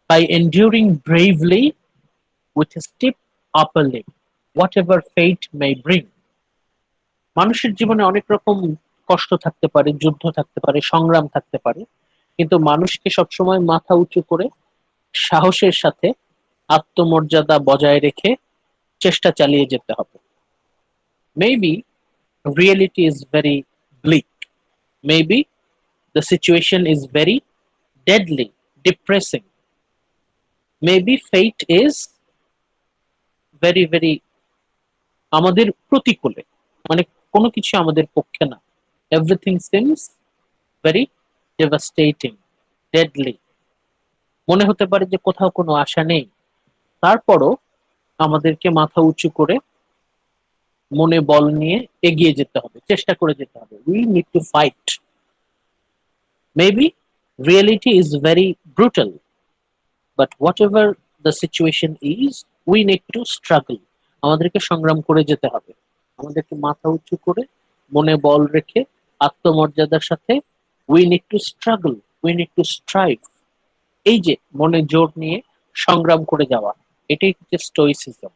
By enduring bravely with stiff upper lip whatever fate may bring. মানুষের জীবনে অনেক রকম কষ্ট থাকতে পারে, যুদ্ধ থাকতে পারে, সংগ্রাম থাকতে পারে, কিন্তু মানুষকে সবসময় মাথা উঁচু করে সাহসের সাথে আত্মমর্যাদা বজায় রেখে চেষ্টা চালিয়ে যেতে হবে। Maybe reality is very bleak, maybe the situation is very deadly, depressing, maybe fate is very very আমাদের প্রতিকূলে, মানে কোনো কিছু আমাদের পক্ষে না। Everything seems very devastating, deadly. মনে হতে পারে যে কোথাও কোনো আশা নেই, তারপরও আমাদেরকে মাথা উঁচু করে মনে বল নিয়ে এগিয়ে যেতে হবে, চেষ্টা করে যেতে হবে। We need to fight. Maybe reality is very brutal, but what ever the situation is, we need to struggle. আমাদেরকে সংগ্রাম করে যেতে হবে, আমাদেরকে মাথা উঁচু করে মনে বল রেখে আত্মমর্যাদার সাথে we need to struggle, we need to strive. এই যে মনে জোর নিয়ে সংগ্রাম করে যাওয়া, এটাই হচ্ছে স্টোইসিজম।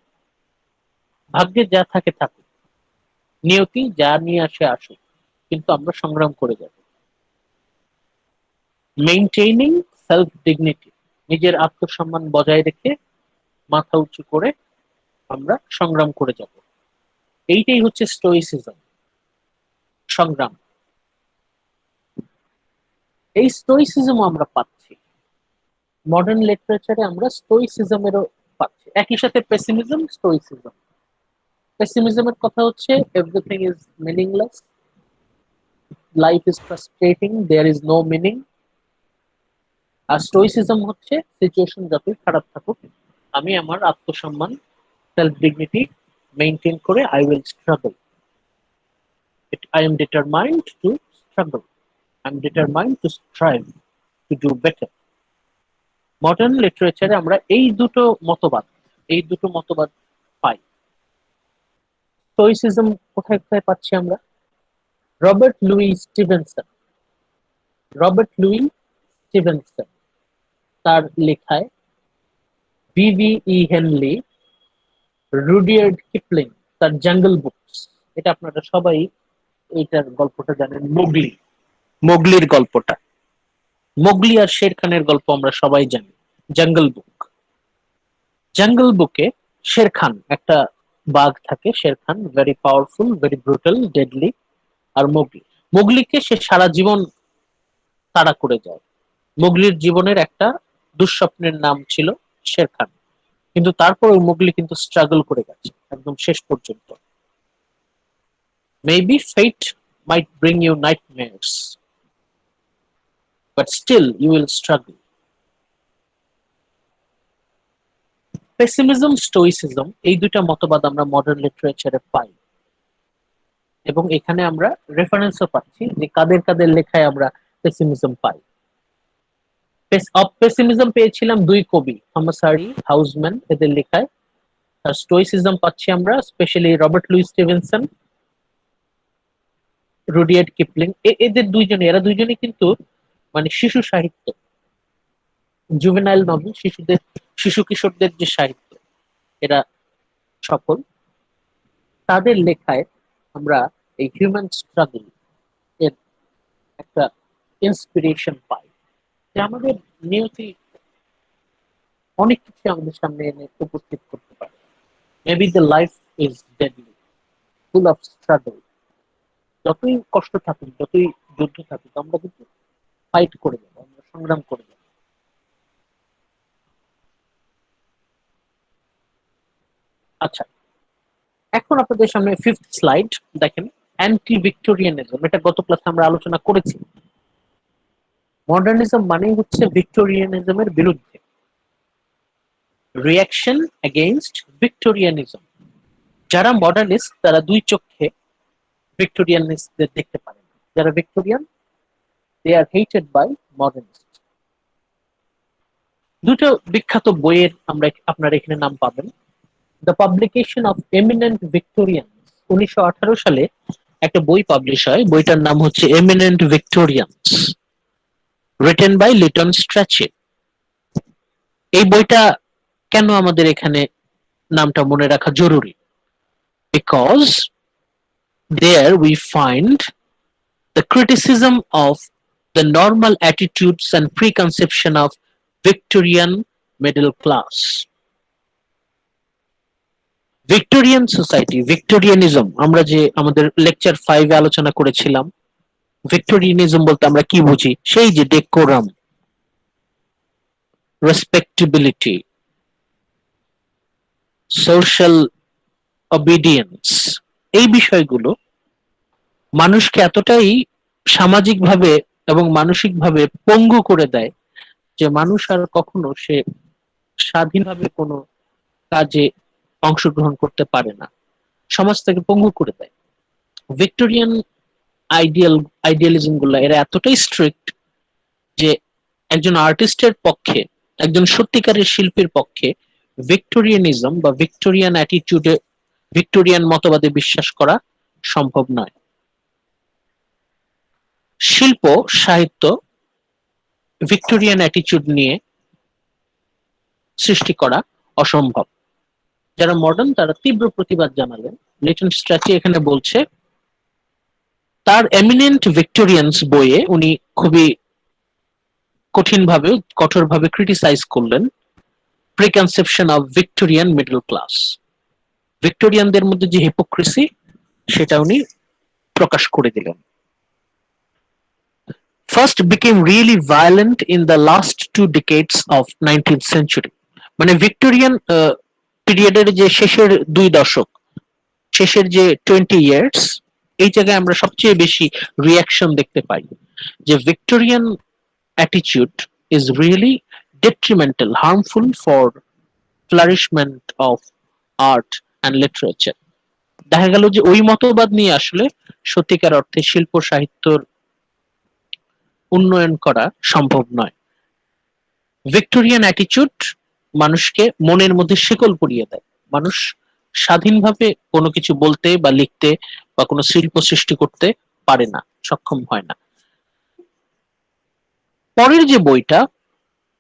ভাগ্যে যা থাকে থাকুক, নিয়তি যা নিয়ে আসে আসুক, কিন্তু আমরা সংগ্রাম করে যাব। মেইনটেইনিং সেলফ ডিগনিটি, নিজের আত্মসম্মান বজায় রেখে মাথা উঁচু করে আমরা সংগ্রাম করে যাব। এইটাই হচ্ছে স্টোইসিজম, সংগ্রাম। এই স্টোইসিজম আমরা পাচ্ছি মডার্ন লিটারেচারে, আমরা স্টোইসিজমেরও পাচ্ছি, একই সাথে পেসিমিজম, স্টোইসিজম। পেসিমিজমের কথা হচ্ছে everything is meaningless, life is frustrating, there is no meaning. আর স্টোইসিজম হচ্ছে সিচুয়েশন যতই খারাপ থাকুক, আমি আমার আত্মসম্মান, সেলফ ডিগনিটি মেনটেন করে I will struggle. I am determined to struggle, I am determined to strive to do better. Modern লিটারেচারে আমরা এই দুটো মতবাদ পাই। স্টোইসিজম কোথায় কোথায় পাচ্ছি আমরা? Robert Louis Stevenson, Robert Louis Stevenson তার লেখায়, ভিভিই হেনলি, রুডিয়ার্ড কিপলিং তার জাঙ্গল বুকস, এটা আপনারা সবাই এইটার গল্পটা জানেন, মোগলি, মোগলির গল্পটা। মোগলি আর শের খানের গল্প আমরা সবাই জানি। জাঙ্গল বুক, জাঙ্গল বুকে শের খান, একটা বাঘ থাকে, Shere Khan, very powerful, very brutal, deadly. আর মোগলি, মোগলিকে সে সারা জীবন তাড়া করে যায়। মোগলির জীবনের একটা দুঃস্বপ্নের নাম ছিল শের খান, কিন্তু তারপর ওই মোগলি কিন্তু স্ট্রাগল করে গেছে একদম শেষ পর্যন্ত। Maybe fate might bring you nightmares, but still you will struggle. Pessimism, stoicism, এই দুইটা মতবাদ আমরা মডার্ন লিটারেচারে পাই, এবং এখানে আমরা রেফারেন্সও পাচ্ছি যে কাদের কাদের লেখায় আমরা পেসিমিজম পাই। পেসিমিজম পেয়েছিলাম দুই কবি, থমাস হার্ডি, হাউসম্যান, এদের লেখায়। আর স্টোইসিজম পাচ্ছি আমরা specially Robert Louis Stevenson, Rudyard Kipling. এরা দুইজনই কিন্তু মানে শিশু সাহিত্য, জুভেনাইল নভেল, শিশু কিশোরদের যে সাহিত্য, এরা সফল। তাদের লেখায় আমরা এই হিউম্যান স্ট্রাগল এর একটা ইন্সপিরেশন পাই, যে আমাদের নিয়তি অনেক কিছু আমাদের সামনে এনে উপস্থিত করতে পারে। Maybe the life is deadly, full of struggle. যতই কষ্ট থাকুক, যতই যুদ্ধ থাকুক, আমরা কিন্তু ফাইট করে যাবো, আমরা সংগ্রাম করে যাবো। আচ্ছা, এখন আপনাদের সামনে ফিফথ স্লাইড দেখেন, অ্যান্টি ভিক্টোরিয়ানিজম। এটা গত ক্লাসে আমরা আলোচনা করেছি। মডার্নিজম মানেই হচ্ছে ভিক্টোরিয়ানিজমের বিরুদ্ধে, রিয়াকশন এগেইনস্ট ভিক্টোরিয়ানিজম। যারা মডার্নিস্ট তারা দুই চোখে ভিক্টোরিয়ানিস্টদের দেখতে পারে না। যারা Victorian, they are hated by modernist. দুটো বিখ্যাত বইয়ের আমরা আপনার এখানে নাম পাবেন। The publication of eminent Victorian, 1918 সালে একটা বই পাবলিশ হয়, বইটার নাম হচ্ছে eminent Victorians, written by Lytton Strachey. এই বইটা কেন আমাদের এখানে নামটা মনে রাখা জরুরি? Because there we find the criticism of the normal attitudes and preconception of Victorian middle class. Victorian society, Victorianism আমরা যে আমাদের লেকচার 5 এ আলোচনা করেছিলাম, ভিক্টোরিয়ানিজম বলতে আমরা কি বুঝি? সেই যে ডেকোরাম, রেসপেক্টেবিলিটি, সোশ্যাল অবিডিয়েন্স, এই বিষয়গুলো মানুষকে এতটাই সামাজিকভাবে এবং মানসিকভাবে পঙ্গু করে দেয় যে মানুষ আর কখনো সে স্বাধীনভাবে কোনো কাজে অংশগ্রহণ করতে পারে না, সমাজ থেকে পঙ্গু করে দেয়। ভিক্টোরিয়ান আইডিয়ালিজম গুলো এরা এতটাই স্ট্রিক্ট যে একজন আর্টিস্টের পক্ষে, একজন সত্যিকারের শিল্পীর পক্ষে ভিক্টোরিয়ানিজম বা ভিক্টোরিয়ান অ্যাটিটিউডে, ভিক্টোরিয়ান মতবাদে বিশ্বাস করা সম্ভব নয়। শিল্প সাহিত্য ভিক্টোরিয়ান অ্যাটিটিউড নিয়ে সৃষ্টি করা অসম্ভব। যারা মডার্ন তারা তীব্র প্রতিবাদ জানালেন। লিটন স্ট্র্যাচি এখানে বলছে, তার এমিনেন্ট ভিক্টোরিয়ান্স বইয়ে উনি খুবই কঠিনভাবে, কঠোরভাবে ক্রিটিসাইজ করলেন preconception of Victorian middle class. ভিক্টোরিয়ানদের মধ্যে যে হিপোক্রেসি, সেটা উনি প্রকাশ করে দিলেন। First became really violent in the last 2 decades of 19th century. মানে ভিক্টোরিয়ান পিরিয়ডের যে শেষের 2 দশক, শেষের যে 20 years, এই জায়গায় আমরা সবচেয়ে বেশি রিয়াকশন দেখতে পাই যে Victorian attitude is really detrimental, harmful for flourishment of art and literature. দেখা গেল যে ওই মতবাদ নিয়ে আসলে সত্যিকার অর্থে শিল্প সাহিত্যর উন্নয়ন করা সম্ভব নয়। ভিক্টোরিয়ান অ্যাটিটিউড মানুষকে মনের মধ্যে শিকল পরিয়ে দেয়। মানুষ স্বাধীনভাবে কোনো কিছু বলতে বা লিখতে বা কোনো শিল্প সৃষ্টি করতে পারে না, সক্ষম হয় না। পরের যে বইটা,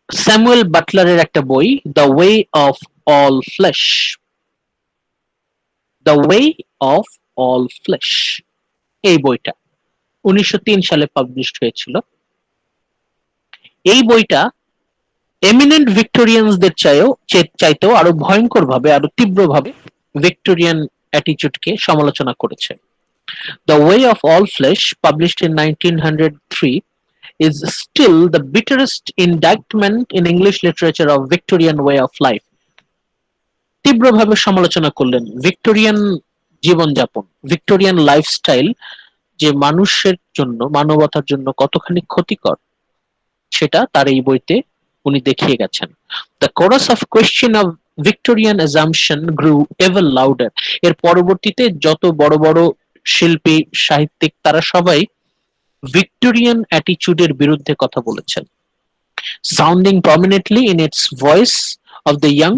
স্যামুয়েল বাটলারের একটা বই, the way of all flash, the way of all flash, এই বইটা 1903 সালে পাবলিশ হয়েছিল। এই বইটা এমিনেন্ট ভিক্টোরিয়ানসদের চাইতেও আরো ভয়ঙ্কর ভাবে, আরো তীব্রভাবে ভিক্টোরিয়ান অ্যাটিটিউডকে সমালোচনা করেছে। The way of all flash, published in 1903, is still the bitterest indictment in English literature of Victorian way of life. তীব্রভাবে সমালোচনা করলেন ভিক্টোরিয়ান জীবনযাপন, ভিক্টোরিয়ান লাইফস্টাইল যে মানুষের জন্য, মানবতার জন্য কতখানি ক্ষতিকর, সেটা তার এই বইতে উনি দেখিয়ে গেছেন। The chorus of question of Victorian assumption grew ever louder. এর পরবর্তীতে যত বড় বড় শিল্পী, সাহিত্যিক, তারা সবাই ভিক্টোরিয়ান অ্যাটিটিউডের বিরুদ্ধে কথা বলেছেন। Sounding prominently in its voice of the young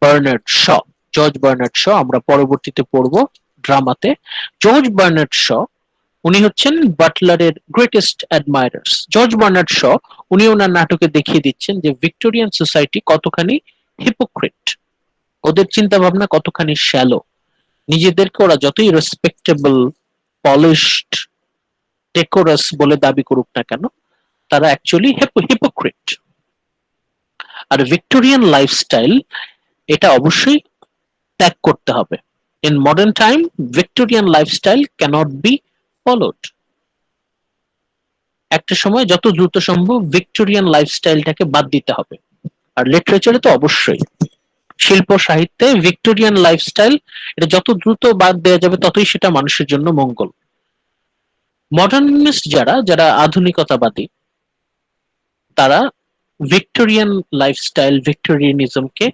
Bernard Shaw, George Bernard Shaw, আমরা পরবর্তীতে পড়ব ড্রামাতে। জর্জ বার্নার্ড শ উনি হচ্ছেন বাটলারের greatest admirers. George Bernard Shaw উনি ওনার নাটকে দেখিয়ে দিচ্ছেন যে ভিক্টোরিয়ান সোসাইটি কতখানি হিপোক্রিট, ওদের চিন্তা ভাবনা কতখানি শ্যালো। নিজেদেরকে ওরা যতই রেসপেক্টেবল, পলিশড, ডেকোরাস বলে দাবি করুক না কেন, তারা অ্যাকচুয়ালি হিপোক্রিট। আর ভিক্টোরিয়ান লাইফস্টাইল এটা অবশ্যই ত্যাগ করতে হবে। In modern time Victorian lifestyle can't be followed. একটা সময় যত দ্রুত সম্ভব ভিক্টোরিয়ান লাইফস্টাইলটাকে বাদ দিতে হবে। আর লিটারেচারে তো অবশ্যই, শিল্প সাহিত্যে ভিক্টোরিয়ান লাইফস্টাইল এটা যত দ্রুত বাদ দেওয়া যাবে ততই সেটা মানুষের জন্য মঙ্গল। মডার্নিস্ট যারা যারা আধুনিকতাবাদী তারা ভিক্টোরিয়ান লাইফস্টাইল ভিক্টোরিয়ানিজমকে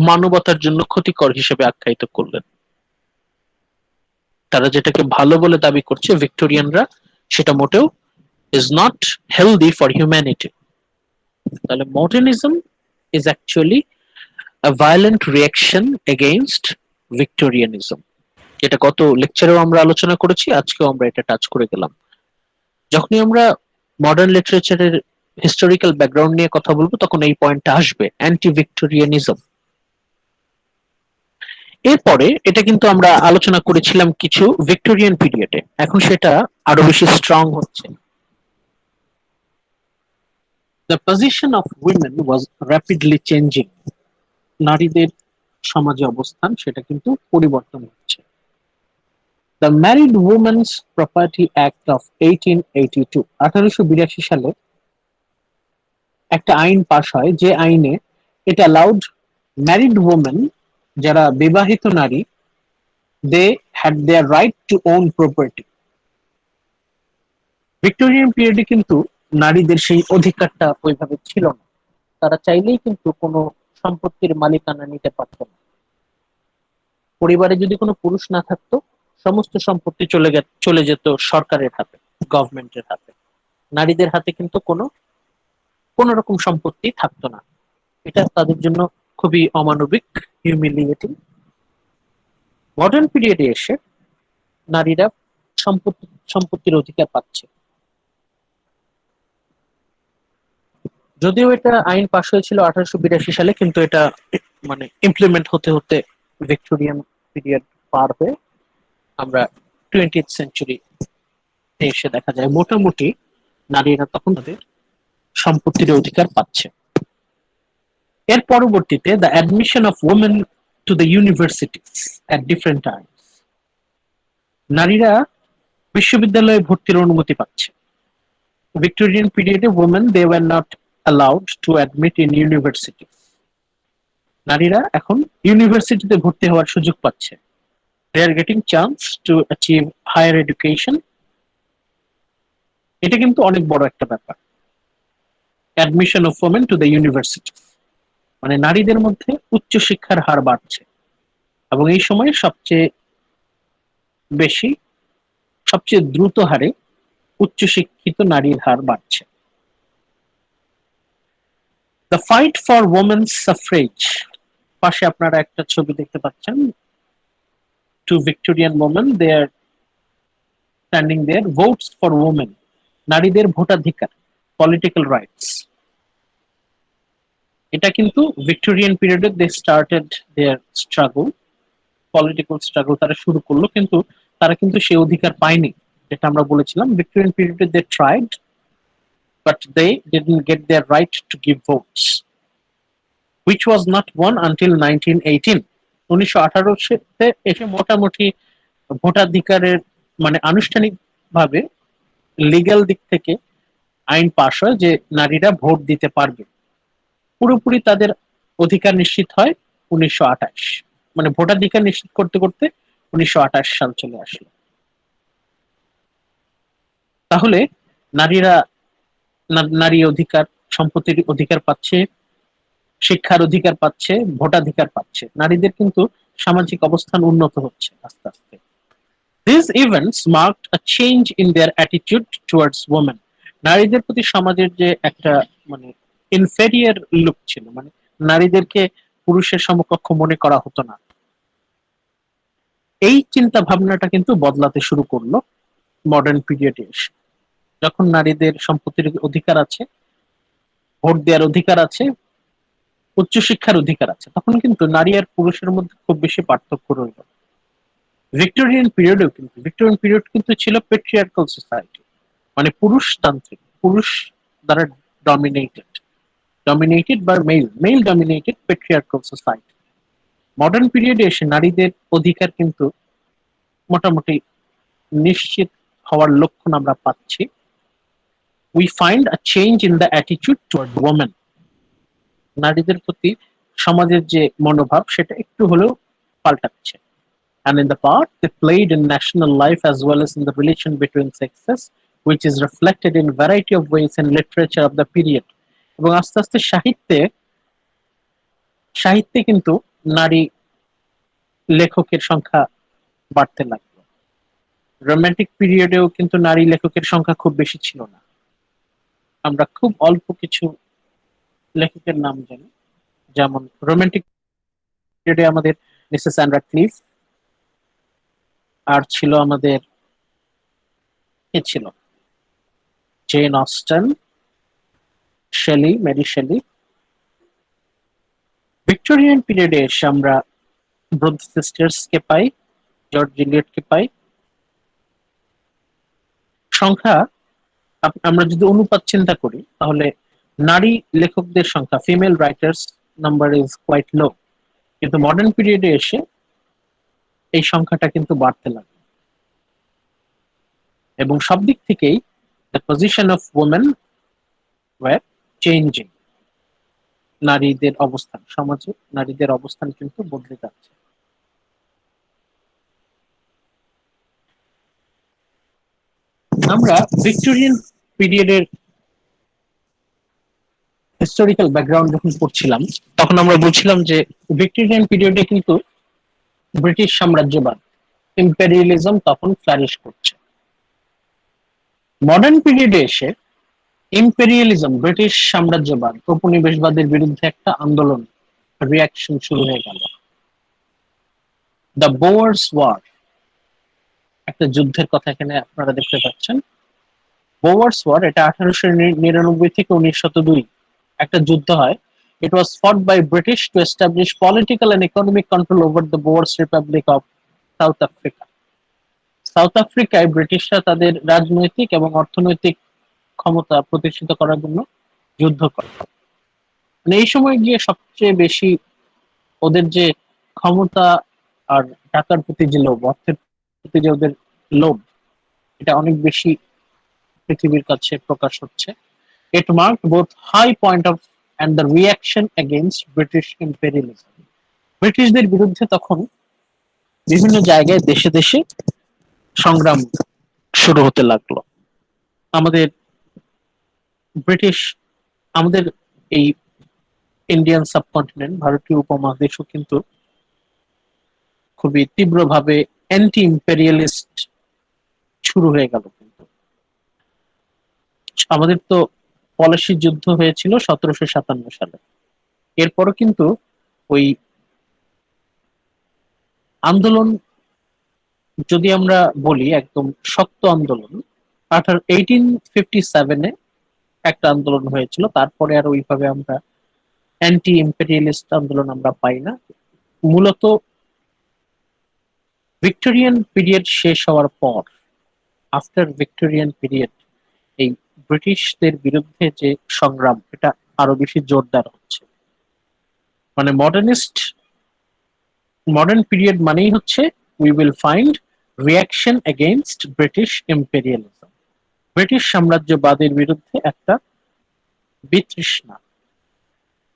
মানবতার জন্য ক্ষতিকর হিসেবে আখ্যায়িত করলেন। তারা যেটাকে ভালো বলে দাবি করছে ভিক্টোরিয়ানরা, সেটা মোটেও is not healthy for humanity. তাহলে modernism is actually a violent reaction against Victorianism. এটা গত লেকচারেও আমরা আলোচনা করেছি, আজকেও আমরা এটা টাচ করে গেলাম। যখনই আমরা মডার্ন লিটারেচারের হিস্টোরিক্যাল ব্যাকগ্রাউন্ড নিয়ে কথা বলবো তখন এই পয়েন্টটা আসবে, অ্যান্টি ভিক্টোরিয়ানিজম। এরপরে এটা কিন্তু আমরা আলোচনা করেছিলাম কিছু ভিক্টোরিয়ান পিরিয়ডে, এখন সেটা আরো বেশি স্ট্রং হচ্ছে। The position of women was rapidly changing. নারীদের সমাজে অবস্থান সেটা কিন্তু পরিবর্তন হচ্ছে। The Married Women's Property Act of 1882 1882 সালে একটা আইন পাশ হয়, যে আইনে এটা অ্যালাউড ম্যারিড ওমেন, যারা বিবাহিত নারী, they had their right to own property. Victorian পিরিয়ডে কিন্তু নারীদের সেই অধিকারটা ওইভাবে ছিল না, তারা চাইলেই কিন্তু কোনো সম্পত্তির মালিকানা নিতে পারত না। পরিবারে যদি কোনো পুরুষ না থাকতো সমস্ত সম্পত্তি চলে যেত সরকারের হাতে, গভর্নমেন্টের হাতে। নারীদের হাতে কিন্তু কোনো রকম সম্পত্তি থাকতো না। এটা তাদের জন্য খুবই অমানবিক, হিউমিলিয়েটিং। মডার্ন পিরিয়ডে এসে নারীরা সম্পত্তির অধিকার পাচ্ছে। যদিও এটা আইন পাশ হয়েছিল 1882 সালে, কিন্তু এটা মানে ইমপ্লিমেন্ট হতে হতে ভিক্টোরিয়ান পিরিয়ড পার হয়ে আমরা 20th সেঞ্চুরি এসে দেখা যায় মোটামুটি নারীরা তখন তাদের সম্পত্তির অধিকার পাচ্ছে। এর পরবর্তীতে the admission of women to the universities at different times, নারীরা বিশ্ববিদ্যালয়ে ভর্তির অনুমতি পাচ্ছে। ভিক্টোরিয়ান পিরিয়ডে women they were not allowed to admit in university. নারীরা এখন ইউনিভার্সিটিতে ভর্তি হওয়ার সুযোগ পাচ্ছে। They are getting chance to achieve higher education. এটা কিন্তু অনেক বড় একটা ব্যাপার, admission of women to the university, মানে নারীদের মধ্যে উচ্চশিক্ষার হার বাড়ছে এবং এই সময় সবচেয়ে দ্রুত হারে উচ্চশিক্ষিত নারীর হার বাড়ছে। The fight for women's suffrage, পাশে আপনারা একটা ছবি দেখতে পাচ্ছেন, two Victorian women, they are standing there, votes for women, নারীদের ভোটাধিকার, পলিটিক্যাল রাইটস। এটা কিন্তু ভিক্টোরিয়ান পিরিয়ডে they started their struggle, political struggle তারা শুরু করলো, কিন্তু তারা কিন্তু সেই অধিকার পায়নি যেটা আমরা বলেছিলাম। ভিক্টোরিয়ান পিরিয়ডে they tried but they didn't get their right to give votes, which was not won until 1918. 1918 এসে মোটামুটি ভোটাধিকারের মানে আনুষ্ঠানিকভাবে লিগ্যাল দিক থেকে আইন পাশ হয় যে নারীরা ভোট দিতে পারবে। পুরোপুরি তাদের অধিকার নিশ্চিত হয় 1928, মানে ভোটাধিকার নিশ্চিত করতে করতে 1928 সাল চলে আসলো। তাহলে নারী অধিকার, সম্পত্তির অধিকার পাচ্ছে, শিক্ষার অধিকার পাচ্ছে, ভোটাধিকার পাচ্ছে। নারীদের কিন্তু সামাজিক অবস্থান উন্নত হচ্ছে আস্তে আস্তে। These events marked a change in their attitude towards women. নারীদের প্রতি সমাজের যে একটা মানে ইনফেরিয়ার লুক ছিল, মানে নারীদেরকে পুরুষের সমকক্ষ মনে করা হতো না, এই চিন্তা ভাবনাটা কিন্তু বদলাতে শুরু করলো মডার্ন পিরিয়ডে এসে। যখন নারীদের সম্পত্তির অধিকার আছে, ভোট দেওয়ার অধিকার আছে, উচ্চশিক্ষার অধিকার আছে, তখন কিন্তু নারী আর পুরুষের মধ্যে খুব বেশি পার্থক্য রইল। ভিক্টোরিয়ান পিরিয়ড কিন্তু ছিল পেট্রিয়ার্কাল সোসাইটি, মানে পুরুষতান্ত্রিক, পুরুষ দ্বারা ডমিনেটেড বা male dominated patriarchal society. Modern পিরিয়ডে এসে নারীদের অধিকার কিন্তু মোটামুটি নিশ্চিত হওয়ার লক্ষণ আমরা পাচ্ছি। We find a change in the attitude toward women. নারীদের প্রতি সমাজের যে মনোভাব সেটা একটু হলেও পাল্টাচ্ছে। And in the part they played in national life as well as in the relation between sexes, which is reflected in variety of ways in literature of the period. এবং আস্তে আস্তে সাহিত্যে কিন্তু নারী লেখকের সংখ্যা বাড়তে লাগলো। রোমান্টিক পিরিয়ডেও কিন্তু নারী লেখকের সংখ্যা খুব বেশি ছিল না। আমরা খুব অল্প কিছু লেখকের নাম জানি, যেমন রোমান্টিক পিরিয়ডে আমাদের মিসেস অ্যান্ড্রা ক্লিফ, আর ছিল আমাদের কে ছিল gen Aston, Mary Shelley. Victorian পিরিয়ডে এসে আমরা ব্রুথ সিস্টার্স কে পাই, জর্জ ইলিয়ট কে পাই। সংখ্যা আমরা যদি অনুপাত চিন্তা করি তাহলে নারী লেখকদের সংখ্যা, female writers number is quite low, কিন্তু মডার্ন পিরিয়ডে এসে এই সংখ্যাটা কিন্তু বাড়তে লাগে। এবং সব দিক থেকেই the position of women were changing. নারীদের অবস্থান, সমাজে নারীদের অবস্থান কিন্তু বদলে যাচ্ছে। আমরা ভিক্টোরিয়ান পিরিয়ডের হিস্টোরিক্যাল ব্যাকগ্রাউন্ড যখন পড়ছিলাম তখন আমরা বলছিলাম যে ভিক্টোরিয়ান পিরিয়ডে কিন্তু ব্রিটিশ সাম্রাজ্যবাদ, ইম্পেরিয়ালিজম তখন ফ্লারিশ করছে। মডার্ন পিরিয়ডে এসে ইম্পেরিয়ালিজম, ব্রিটিশ সাম্রাজ্যবাদ, উপনিবেশবাদের বিরুদ্ধে একটা আন্দোলন, রিয়াকশন শুরু হয়ে গেল। দ্য বোয়ার্স ওয়ার, একটা যুদ্ধের কথা এখানে আপনারা দেখতে পাচ্ছেন। বোয়ার্স ওয়ার, এটা 1899 থেকে 1902 একটা যুদ্ধ হয়। It was fought by British to establish political and economic control over the Boers Republic of South Africa. South আফ্রিকায় ব্রিটিশরা তাদের রাজনৈতিক এবং অর্থনৈতিক ক্ষমতা প্রতিষ্ঠিত করার জন্য যুদ্ধ করে। মানে এই সময় গিয়ে সবচেয়ে বেশি ওদের যে ক্ষমতা আর টাকার প্রতি যে লোভ, অর্থের প্রতি যে ওদের লোভ, এটা অনেক বেশি পৃথিবীর কাছে প্রকাশ হচ্ছে। It marked both high point of and the reaction against British imperialism. ব্রিটিশদের বিরুদ্ধে তখন বিভিন্ন জায়গায় দেশে দেশে সংগ্রাম শুরু হতে লাগলো। আমাদের ব্রিটিশ, আমাদের এই ইন্ডিয়ান সাবকন্টিনেন্ট, ভারতীয় উপমহাদেশও কিন্তু খুবই তীব্রভাবে অ্যান্টি ইম্পেরিয়ালিস্ট শুরু হয়ে গেল। কিন্তু আমাদের তো পলাশির যুদ্ধ হয়েছিল 1757 সালে। এরপরও কিন্তু ওই আন্দোলন, যদি আমরা বলি একদম শক্ত আন্দোলন, 1857-এ একটা আন্দোলন হয়েছিল। তারপরে আর ওইভাবে আমরা অ্যান্টি ইম্পেরিয়ালিস্ট আন্দোলন আমরা পাই না। মূলত ভিক্টোরিয়ান পিরিয়ড শেষ হওয়ার পর, আফটার ভিক্টোরিয়ান পিরিয়ড, এই ব্রিটিশদের বিরুদ্ধে যে সংগ্রাম, এটা আরো বেশি জোরদার হচ্ছে। মানে মডার্ন পিরিয়ড মানেই হচ্ছে we will find reaction against British imperialism, British সাম্রাজ্যবাদের বিরুদ্ধে একটা বিতৃষ্ণা।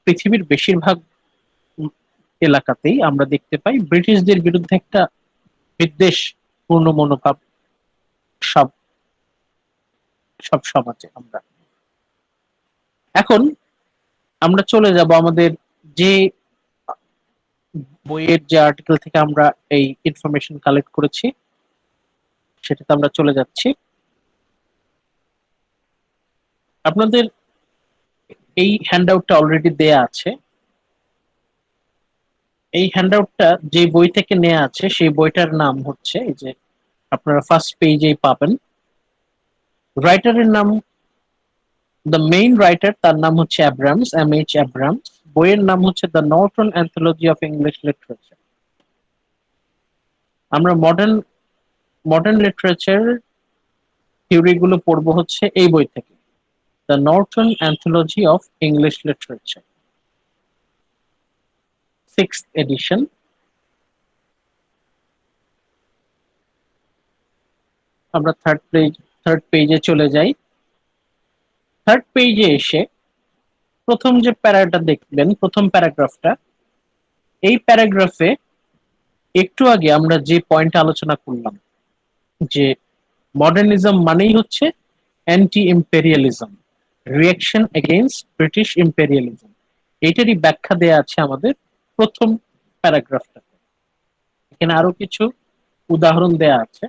পৃথিবীর বেশিরভাগ এলাকাতেই আমরা দেখতে পাই ব্রিটিশদের বিরুদ্ধে একটা বিদ্বেষ পূর্ণ মনোভাব সব সব সমাজে। আমরা এখন আমরা চলে যাব আমাদের যে বইয়ের যে আর্টিকেল থেকে আমরা এই ইনফরমেশন কালেক্ট করেছি সেটাতে আমরা চলে যাচ্ছি। আপনাদের এই হ্যান্ডআউটটা অলরেডি দেয়া আছে। এই হ্যান্ডআউটটা যে বই থেকে নেওয়া আছে সেই বইটার নাম হচ্ছে, এই যে আপনারা ফার্স্ট পেজেই পাবেন, রাইটারের নাম, দ্য মেইন রাইটার, তার নাম হচ্ছে অ্যাব্রামস, M.H. অ্যাব্রামস। বইয়ের নাম হচ্ছে the Norton anthology of English literature. আমরা মডার্ন লিটারেচার থিওরি গুলো পড়বো হচ্ছে এই বই থেকে। The Norton Anthology of English Literature, 6th edition. আমরা থার্ড পেজে চলে যাই। থার্ড পেজে এসে প্রথম যে প্যারাটা দেখবেন, প্রথম প্যারাগ্রাফটা, এই প্যারাগ্রাফে একটু আগে আমরা যে পয়েন্ট আলোচনা করলাম যে মডার্নিজম মানেই হচ্ছে anti imperialism, reaction against British imperialism, এইটারই ব্যাখ্যা দেয়া আছে আমাদের প্রথম প্যারাগ্রাফটাতে। এখানে আরো কিছু উদাহরণ দেয়া আছে।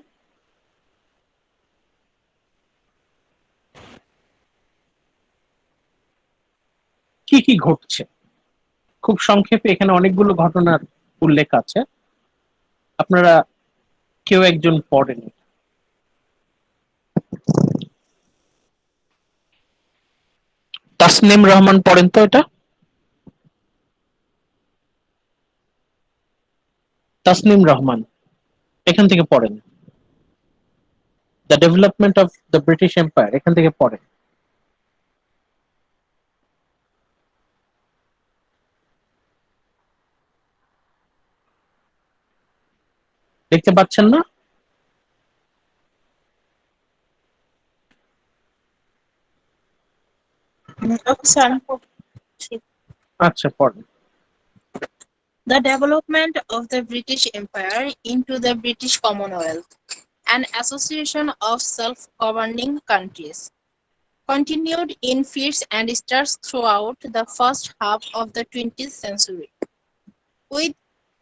কি কি ঘটছে খুব সংক্ষেপে এখানে অনেকগুলো ঘটনার উল্লেখ আছে, আপনারা কেউ একজন পড়েন। তাসনিম রহমান পড়েন তো এটা। তাসনিম রহমান এখান থেকে পড়েন। The development of the British empire এখান থেকে পড়েন। দেখতে পাচ্ছেন না? Okay, sir. আচ্ছা পড়েন। The development of the British Empire into the British Commonwealth, an association of self-governing countries, continued in fits and starts throughout the first half of the 20th century, with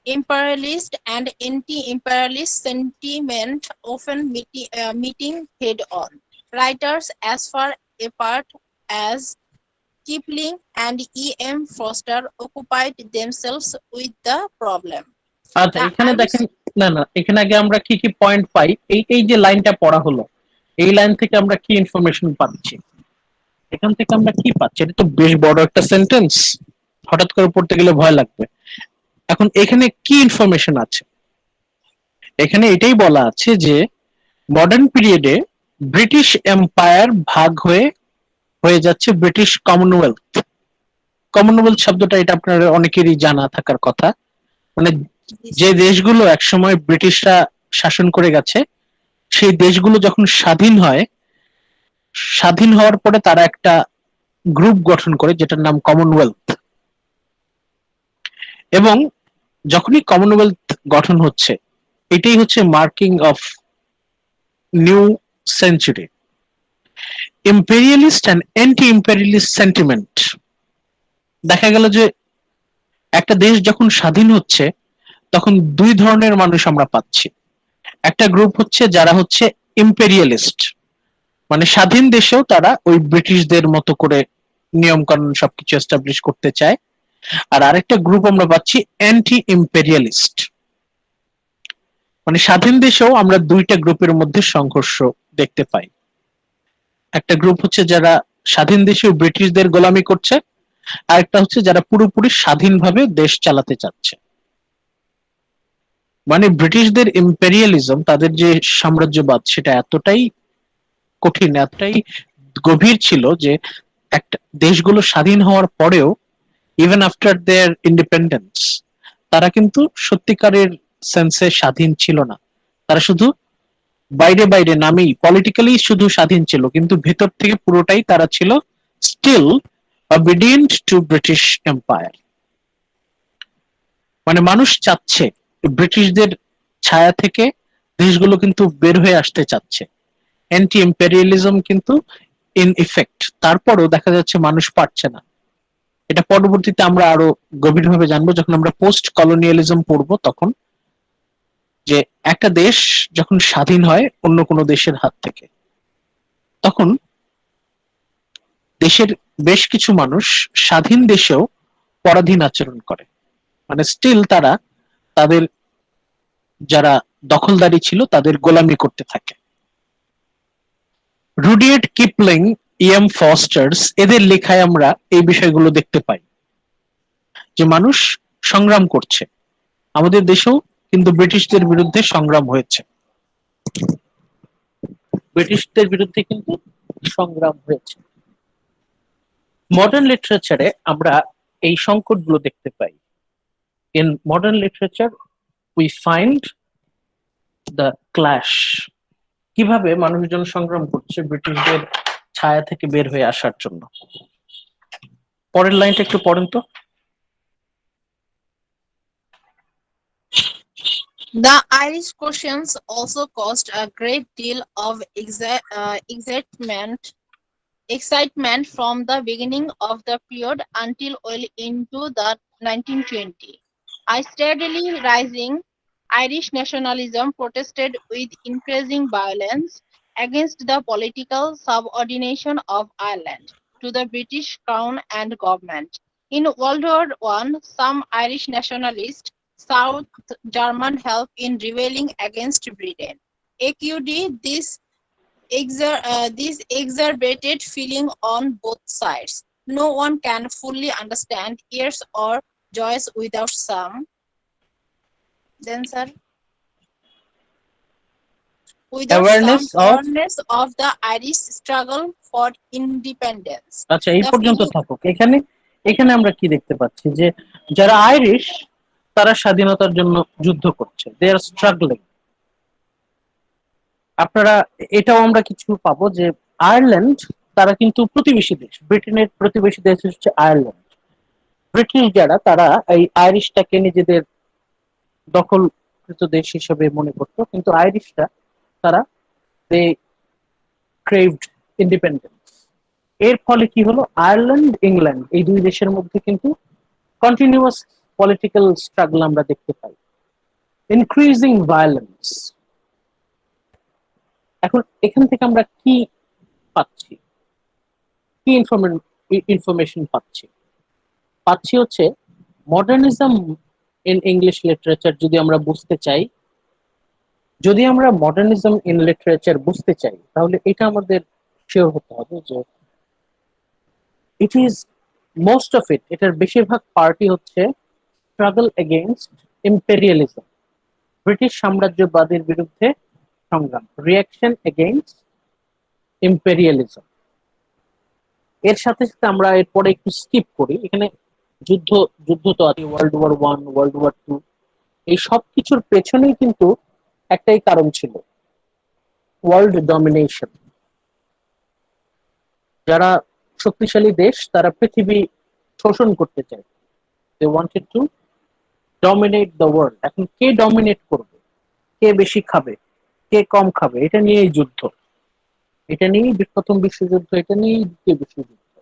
imperialist and anti-imperialist sentiment often meeting head-on. Writers as far apart as Kipling and E.M. Foster occupied themselves with the problem. আচ্ছা The এখানে Irish দেখেন, না এখানে আগে আমরা কি কি পয়েন্ট পাই, এই যে লাইনটা পড়া হলো, এই লাইন থেকে আমরা কি ইনফরমেশন পাচ্ছি, এখান থেকে আমরা কি পাচ্ছি? এটা তো বেশ বড় একটা সেন্টেন্স, হঠাৎ করে পড়তে গেলে ভয় লাগবে। এখন এখানে কি ইনফরমেশন আছে? এখানে এটাই বলা আছে যে মডার্ন পিরিয়ডে ব্রিটিশ এম্পায়ার ভাগ হয়ে হয়ে যাচ্ছে ব্রিটিশ কমনওয়েলথ। কমনওয়েলথ শব্দটা এটা আপনার অনেকেরই জানা থাকার কথা, মানে যে দেশগুলো একসময় ব্রিটিশরা শাসন করে গেছে সেই দেশগুলো যখন স্বাধীন হয়, স্বাধীন হওয়ার পরে তারা একটা গ্রুপ গঠন করে যেটার নাম কমনওয়েলথ। এবং যখনই কমনওয়েলথ গঠন হচ্ছে, এটাই হচ্ছে marking of new century. Imperialist and anti imperialist sentiment, দেখা গেল যে একটা দেশ যখন স্বাধীন হচ্ছে তখন দুই ধরনের মানুষ আমরা পাচ্ছি। একটা গ্রুপ হচ্ছে যারা হচ্ছে ইম্পেরিয়ালিস্ট, মানে স্বাধীন দেশেও তারা ওই ব্রিটিশদের মতো করে নিয়ম কানুন সবকিছু এস্টাবলিশ করতে চায়। আর আরেকটা গ্রুপ আমরা পাচ্ছি অ্যান্টি ইম্পেরিয়ালিস্ট, মানে স্বাধীন দেশেও আমরা দুইটা গ্রুপের মধ্যে সংঘর্ষ দেখতে পাই। একটা গ্রুপ হচ্ছে যারা স্বাধীন দেশেও ব্রিটিশদের গোলামি করছে, আরেকটা হচ্ছে যারা পুরোপুরি স্বাধীনভাবে দেশ চালাতে চাচ্ছে। মানে ব্রিটিশদের ইম্পেরিয়ালিজম, তাদের যে সাম্রাজ্যবাদ, সেটা এতটাই কঠিন, এতটাই গভীর ছিল যে একটা দেশগুলো স্বাধীন হওয়ার পরেও, ইভেন আফটার দেয়ার ইন্ডিপেন্ডেন্স, তারা কিন্তু সত্যিকারের সেন্সে স্বাধীন ছিল না। তারা শুধু বাইরে বাইরে নামেই পলিটিক্যালি শুধু স্বাধীন ছিল, কিন্তু ভেতর থেকে পুরোটাই তারা ছিল still obedient to British empire. মানে মানুষ চাচ্ছে ব্রিটিশদের ছায়া থেকে দেশগুলো কিন্তু বের হয়ে আসতে চাচ্ছে, অ্যান্টি ইম্পেরিয়ালিজম কিন্তু ইন ইফেক্ট। তারপরও দেখা যাচ্ছে মানুষ পারছে না। এটা পরবর্তীতে আমরা আরো গভীরভাবে জানবো যখন আমরা পোস্ট কলোনিয়ালিজম পড়বো, তখন যে একটা দেশ যখন স্বাধীন হয় অন্য কোনো দেশের হাত থেকে, তখন দেশের বেশ কিছু মানুষ স্বাধীন দেশেও পরাধীন আচরণ করে, মানে স্টিল তারা তাদের যারা দখলদারি ছিল তাদের গোলামি করতে থাকে। রুডিয়ার্ড কিপলিং, ইএম ফস্টার্স, এদের লেখায় আমরা এই বিষয়গুলো দেখতে পাই যে মানুষ সংগ্রাম করছে। আমাদের দেশেও কিন্তু ব্রিটিশদের বিরুদ্ধে সংগ্রাম হয়েছে, ব্রিটিশদের বিরুদ্ধে কিন্তু সংগ্রাম হয়েছে। মডার্ন লিটারেচারে আমরা এই সংকটগুলো দেখতে পাই। In modern literature we find the clash, কিভাবে মানুষজন সংগ্রাম করছে ব্রিটিশদের ছায়া থেকে বের হয়ে আসার জন্য। পরের লাইনটা একটু পড়েন তো। The Irish questions also caused a great deal of excitement from the beginning of the period until well into the 1920. A steadily rising Irish nationalism protested with increasing violence against the political subordination of Ireland to the British Crown and government. In World War I, some Irish nationalists sought German help in rebelling against Britain. AQD, this exacerbated feeling on both sides. No one can fully understand years or joys without some. Then, sir, without Awareness some of, awareness of the Irish struggle for independence. আচ্ছা এই The পর্যন্ত feeling, থাকুক। এখানে এখানে আমরা কি দেখতে পাচ্ছি যে যারা আইরিশ তারা স্বাধীনতার জন্য যুদ্ধ করছে, দে আর স্ট্রাগলিং। আপনারা এটাও আমরা কিছু পাবো যে আয়ারল্যান্ড তারা কিন্তু প্রতিবেশী দেশ, ব্রিটেনের প্রতিবেশী দেশ হচ্ছে আয়ারল্যান্ড। ব্রিটিশ যারা তারা এই আইরিশটাকে নিজেদের দখলকৃত দেশ হিসেবে মনে করতো, কিন্তু আইরিশরা তারা দে ক্রেভড ইন্ডিপেন্ডেন্স। এর ফলে কি হলো, আয়ারল্যান্ড ইংল্যান্ড এই দুই দেশের মধ্যে কিন্তু কন্টিনিউয়াস পলিটিক্যাল স্ট্রাগল আমরা দেখতে পাই, ইনক্রিজিং ভায়োলেন্স। এখন এখান থেকে আমরা কি পাচ্ছি, কি ইনফরমেশন পাচ্ছি হচ্ছে মডার্নিজম ইন ইংলিশ লিটারেচার যদি আমরা বুঝতে চাই, যদি আমরা মডার্নিজম ইন লিটারেচার বুঝতে চাই, তাহলে এটা আমাদের শিওর হতে হবে যে it is most of it, এটার বেশিরভাগ পার্টি হচ্ছে স্ট্রাগল এগেইনস্ট ইম্পেরিয়ালিজম, ব্রিটিশ সাম্রাজ্যবাদের বিরুদ্ধে সংগ্রাম, রিয়াকশন এগেইনস্ট ইম্পেরিয়ালিজম। এর সাথে সাথে আমরা এরপরে একটু স্কিপ করি, এখানে যুদ্ধ যুদ্ধ তো আছে, world war one, world war two, এই সব কিছুর পেছনেই কিন্তু একটাই কারণ ছিল, ওয়ার্ল্ড ডমিনেশন। যারা শক্তিশালী দেশ তারা পৃথিবী শোষণ করতে চায়, they wanted to dominate the world. এখন কে ডমিনেট করবে, কে বেশি খাবে, কে কম খাবে, এটা নিয়েই যুদ্ধ, এটা নিয়েই প্রথম বিশ্বযুদ্ধ, এটা নিয়েই দ্বিতীয় বিশ্বযুদ্ধ।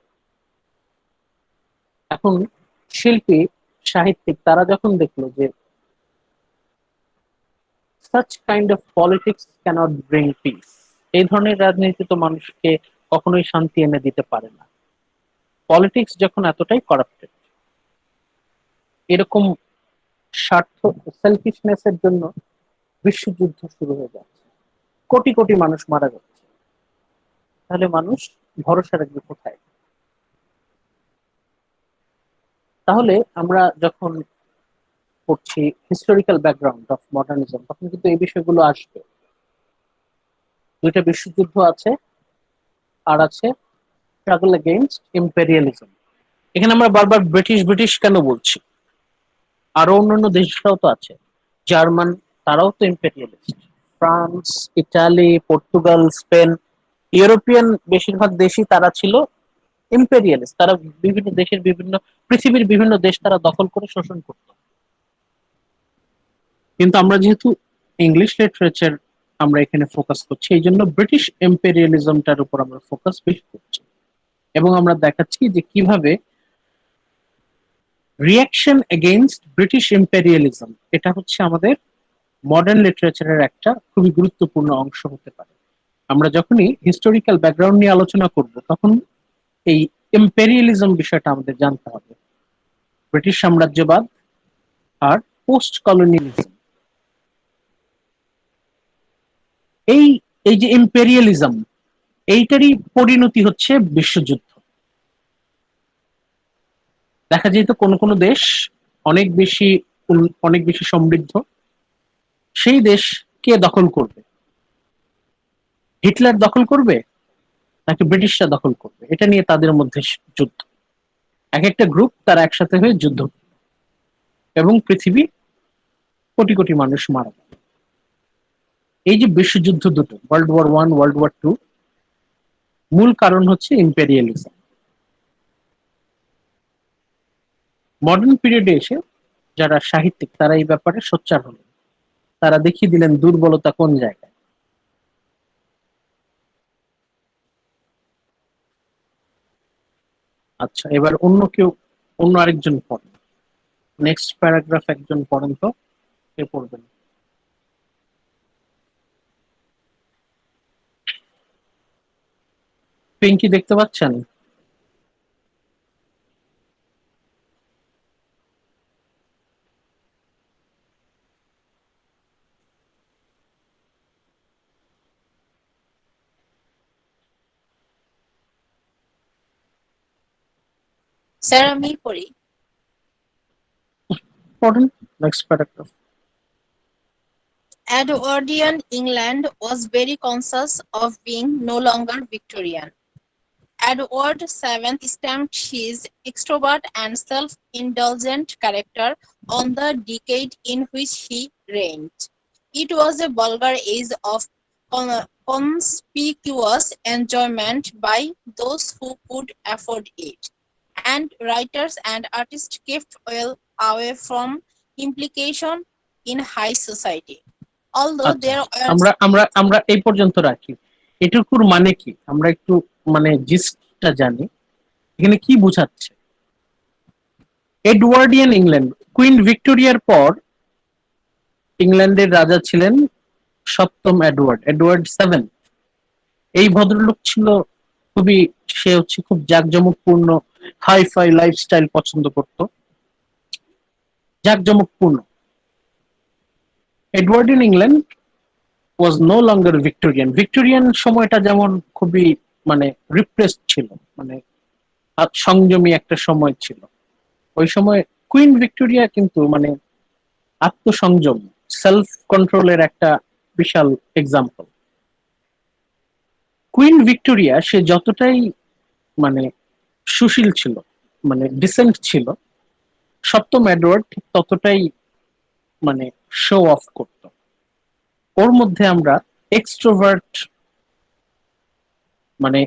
এখন শিল্পী সাহিত্যিক তারা যখন দেখলো যে such kind of politics cannot bring peace, এই ধরনের রাজনীতি তো মানুষকে কখনোই শান্তি এনে দিতে পারে না, পলিটিক্স যখন এতটাই করাপ্টেড, এরকম স্বার্থ সেলফিশনেস এর জন্য বিশ্বযুদ্ধ শুরু হয়ে যাচ্ছে, কোটি কোটি মানুষ মারা যাচ্ছে, তাহলে মানুষ ভরসা রাখবে কোথায়? তাহলে আমরা যখন পড়ছি হিস্টোরিক্যাল ব্যাকগ্রাউন্ড অফ মডার্নিজম, তখন কিন্তু এই বিষয়গুলো আসবে। দুইটা বিশ্বযুদ্ধ আছে, আর আছে স্ট্রাগল এগেইনস্ট ইম্পেরিয়ালিজম। এখানে আমরা বারবার ব্রিটিশ ব্রিটিশ কেন বলছি, আরো অন্যান্য দেশরাও তো আছে, জার্মান তারাও তো imperialist, France, Italy, Portugal, Spain, European বেশিরভাগ দেশই তারা ছিল ইম্পেরিয়ালিস্ট। তারা বিভিন্ন দেশের বিভিন্ন পৃথিবীর বিভিন্ন দেশ তারা দখল করে শোষণ করত। কিন্তু আমরা যেহেতু ইংলিশ লিটারেচার আমরা এখানে ফোকাস করছি, এই জন্য ব্রিটিশ ইম্পেরিয়ালিজমটার উপর আমরা ফোকাস বেশি করছি, এবং আমরা দেখাচ্ছি যে কিভাবে রিয়াকশন এগেইনস্ট ব্রিটিশ ইম্পেরিয়ালিজম এটা হচ্ছে আমাদের মডার্ন লিটারেচারের একটা খুবই গুরুত্বপূর্ণ অংশ হতে পারে। আমরা যখনই হিস্টোরিক্যাল ব্যাকগ্রাউন্ড নিয়ে আলোচনা করব, তখন এই ইম্পেরিয়ালিজম বিষয়টা আমাদের জানতে হবে, ব্রিটিশ সাম্রাজ্যবাদ আর পোস্ট কলোনিয়ালিজম। এই এই যে ইম্পেরিয়ালিজম, এইটারই পরিণতি হচ্ছে বিশ্বযুদ্ধ। দেখা যেত কোন কোন দেশ অনেক বেশি সমৃদ্ধ, সেই দেশ কে দখল করবে, হিটলার দখল করবে নাকি ব্রিটিশরা দখল করবে, এটা নিয়ে তাদের মধ্যে যুদ্ধ। এক একটা গ্রুপ তারা একসাথে হয়ে যুদ্ধ করলো এবং পৃথিবী কোটি কোটি মানুষ মারা গেল। এই যে বিশ্বযুদ্ধ দুটো, ওয়ার্ল্ড ওয়ার 1, ওয়ার্ল্ড ওয়ার 2, মূল কারণ হচ্ছে ইম্পেরিয়ালিজম। মডার্ন পিরিয়ডে এসে যারা সাহিত্যিক তারা এই ব্যাপারে সোচ্চার হলেন, তারা দেখিয়ে দিলেন দুর্বলতা কোন জায়গায়। আচ্ছা, এবার অন্য আরেকজন পড়েন, নেক্সট প্যারাগ্রাফ একজন পড়েন তো, কে পড়বেন? পিঙ্কি দেখতে পাচ্ছেন? স্যার আমি পড়ি। পড়েন next paragraph. Edwardian England was very conscious of being no longer Victorian. Edward VII stamped his extrovert and self-indulgent character on the decade in which he reigned. It was a vulgar age of conspicuous enjoyment by those who could afford it, and writers and artists kept well away from implication in high society. Although আচ্ছা, there were আমরা আমরা আমরা এই পর্যন্ত রাখি। এটুকুর মানে কি, আমরা একটু মানে জিস্টটা জানি, এখানে কি বোঝাচ্ছে? এডওয়ার্ডিয়ান ইংল্যান্ড, কুইন ভিক্টোরিয়ার পর ইংল্যান্ডের রাজা ছিলেন সপ্তম এডওয়ার্ড 7। এই ভদ্রলোক ছিল খুবই, সে হচ্ছে খুব জাঁকজমকপূর্ণ হাই-ফাই লাইফস্টাইল পছন্দ করত, জাঁকজমকপূর্ণ। Edwardian England was no longer Victorian সময়টা যেমন খুবই মানে রিপ্রেসড ছিল, মানে সংযমী একটা সময় ছিল। ওই সময় কুইন ভিক্টোরিয়া কিন্তু মানে আত্মসংযম, সেলফ কন্ট্রোলের একটা বিশাল এক্সাম্পল। কুইন ভিক্টোরিয়া সে যতটাই মানে সুশীল ছিল, মানে ডিসেন্ট ছিল, সপ্তম এডওয়ার্ড ঠিক ততটাই মানে শো অফ করত। ওর মধ্যে আমরা এক্সট্রোভার্ট মানে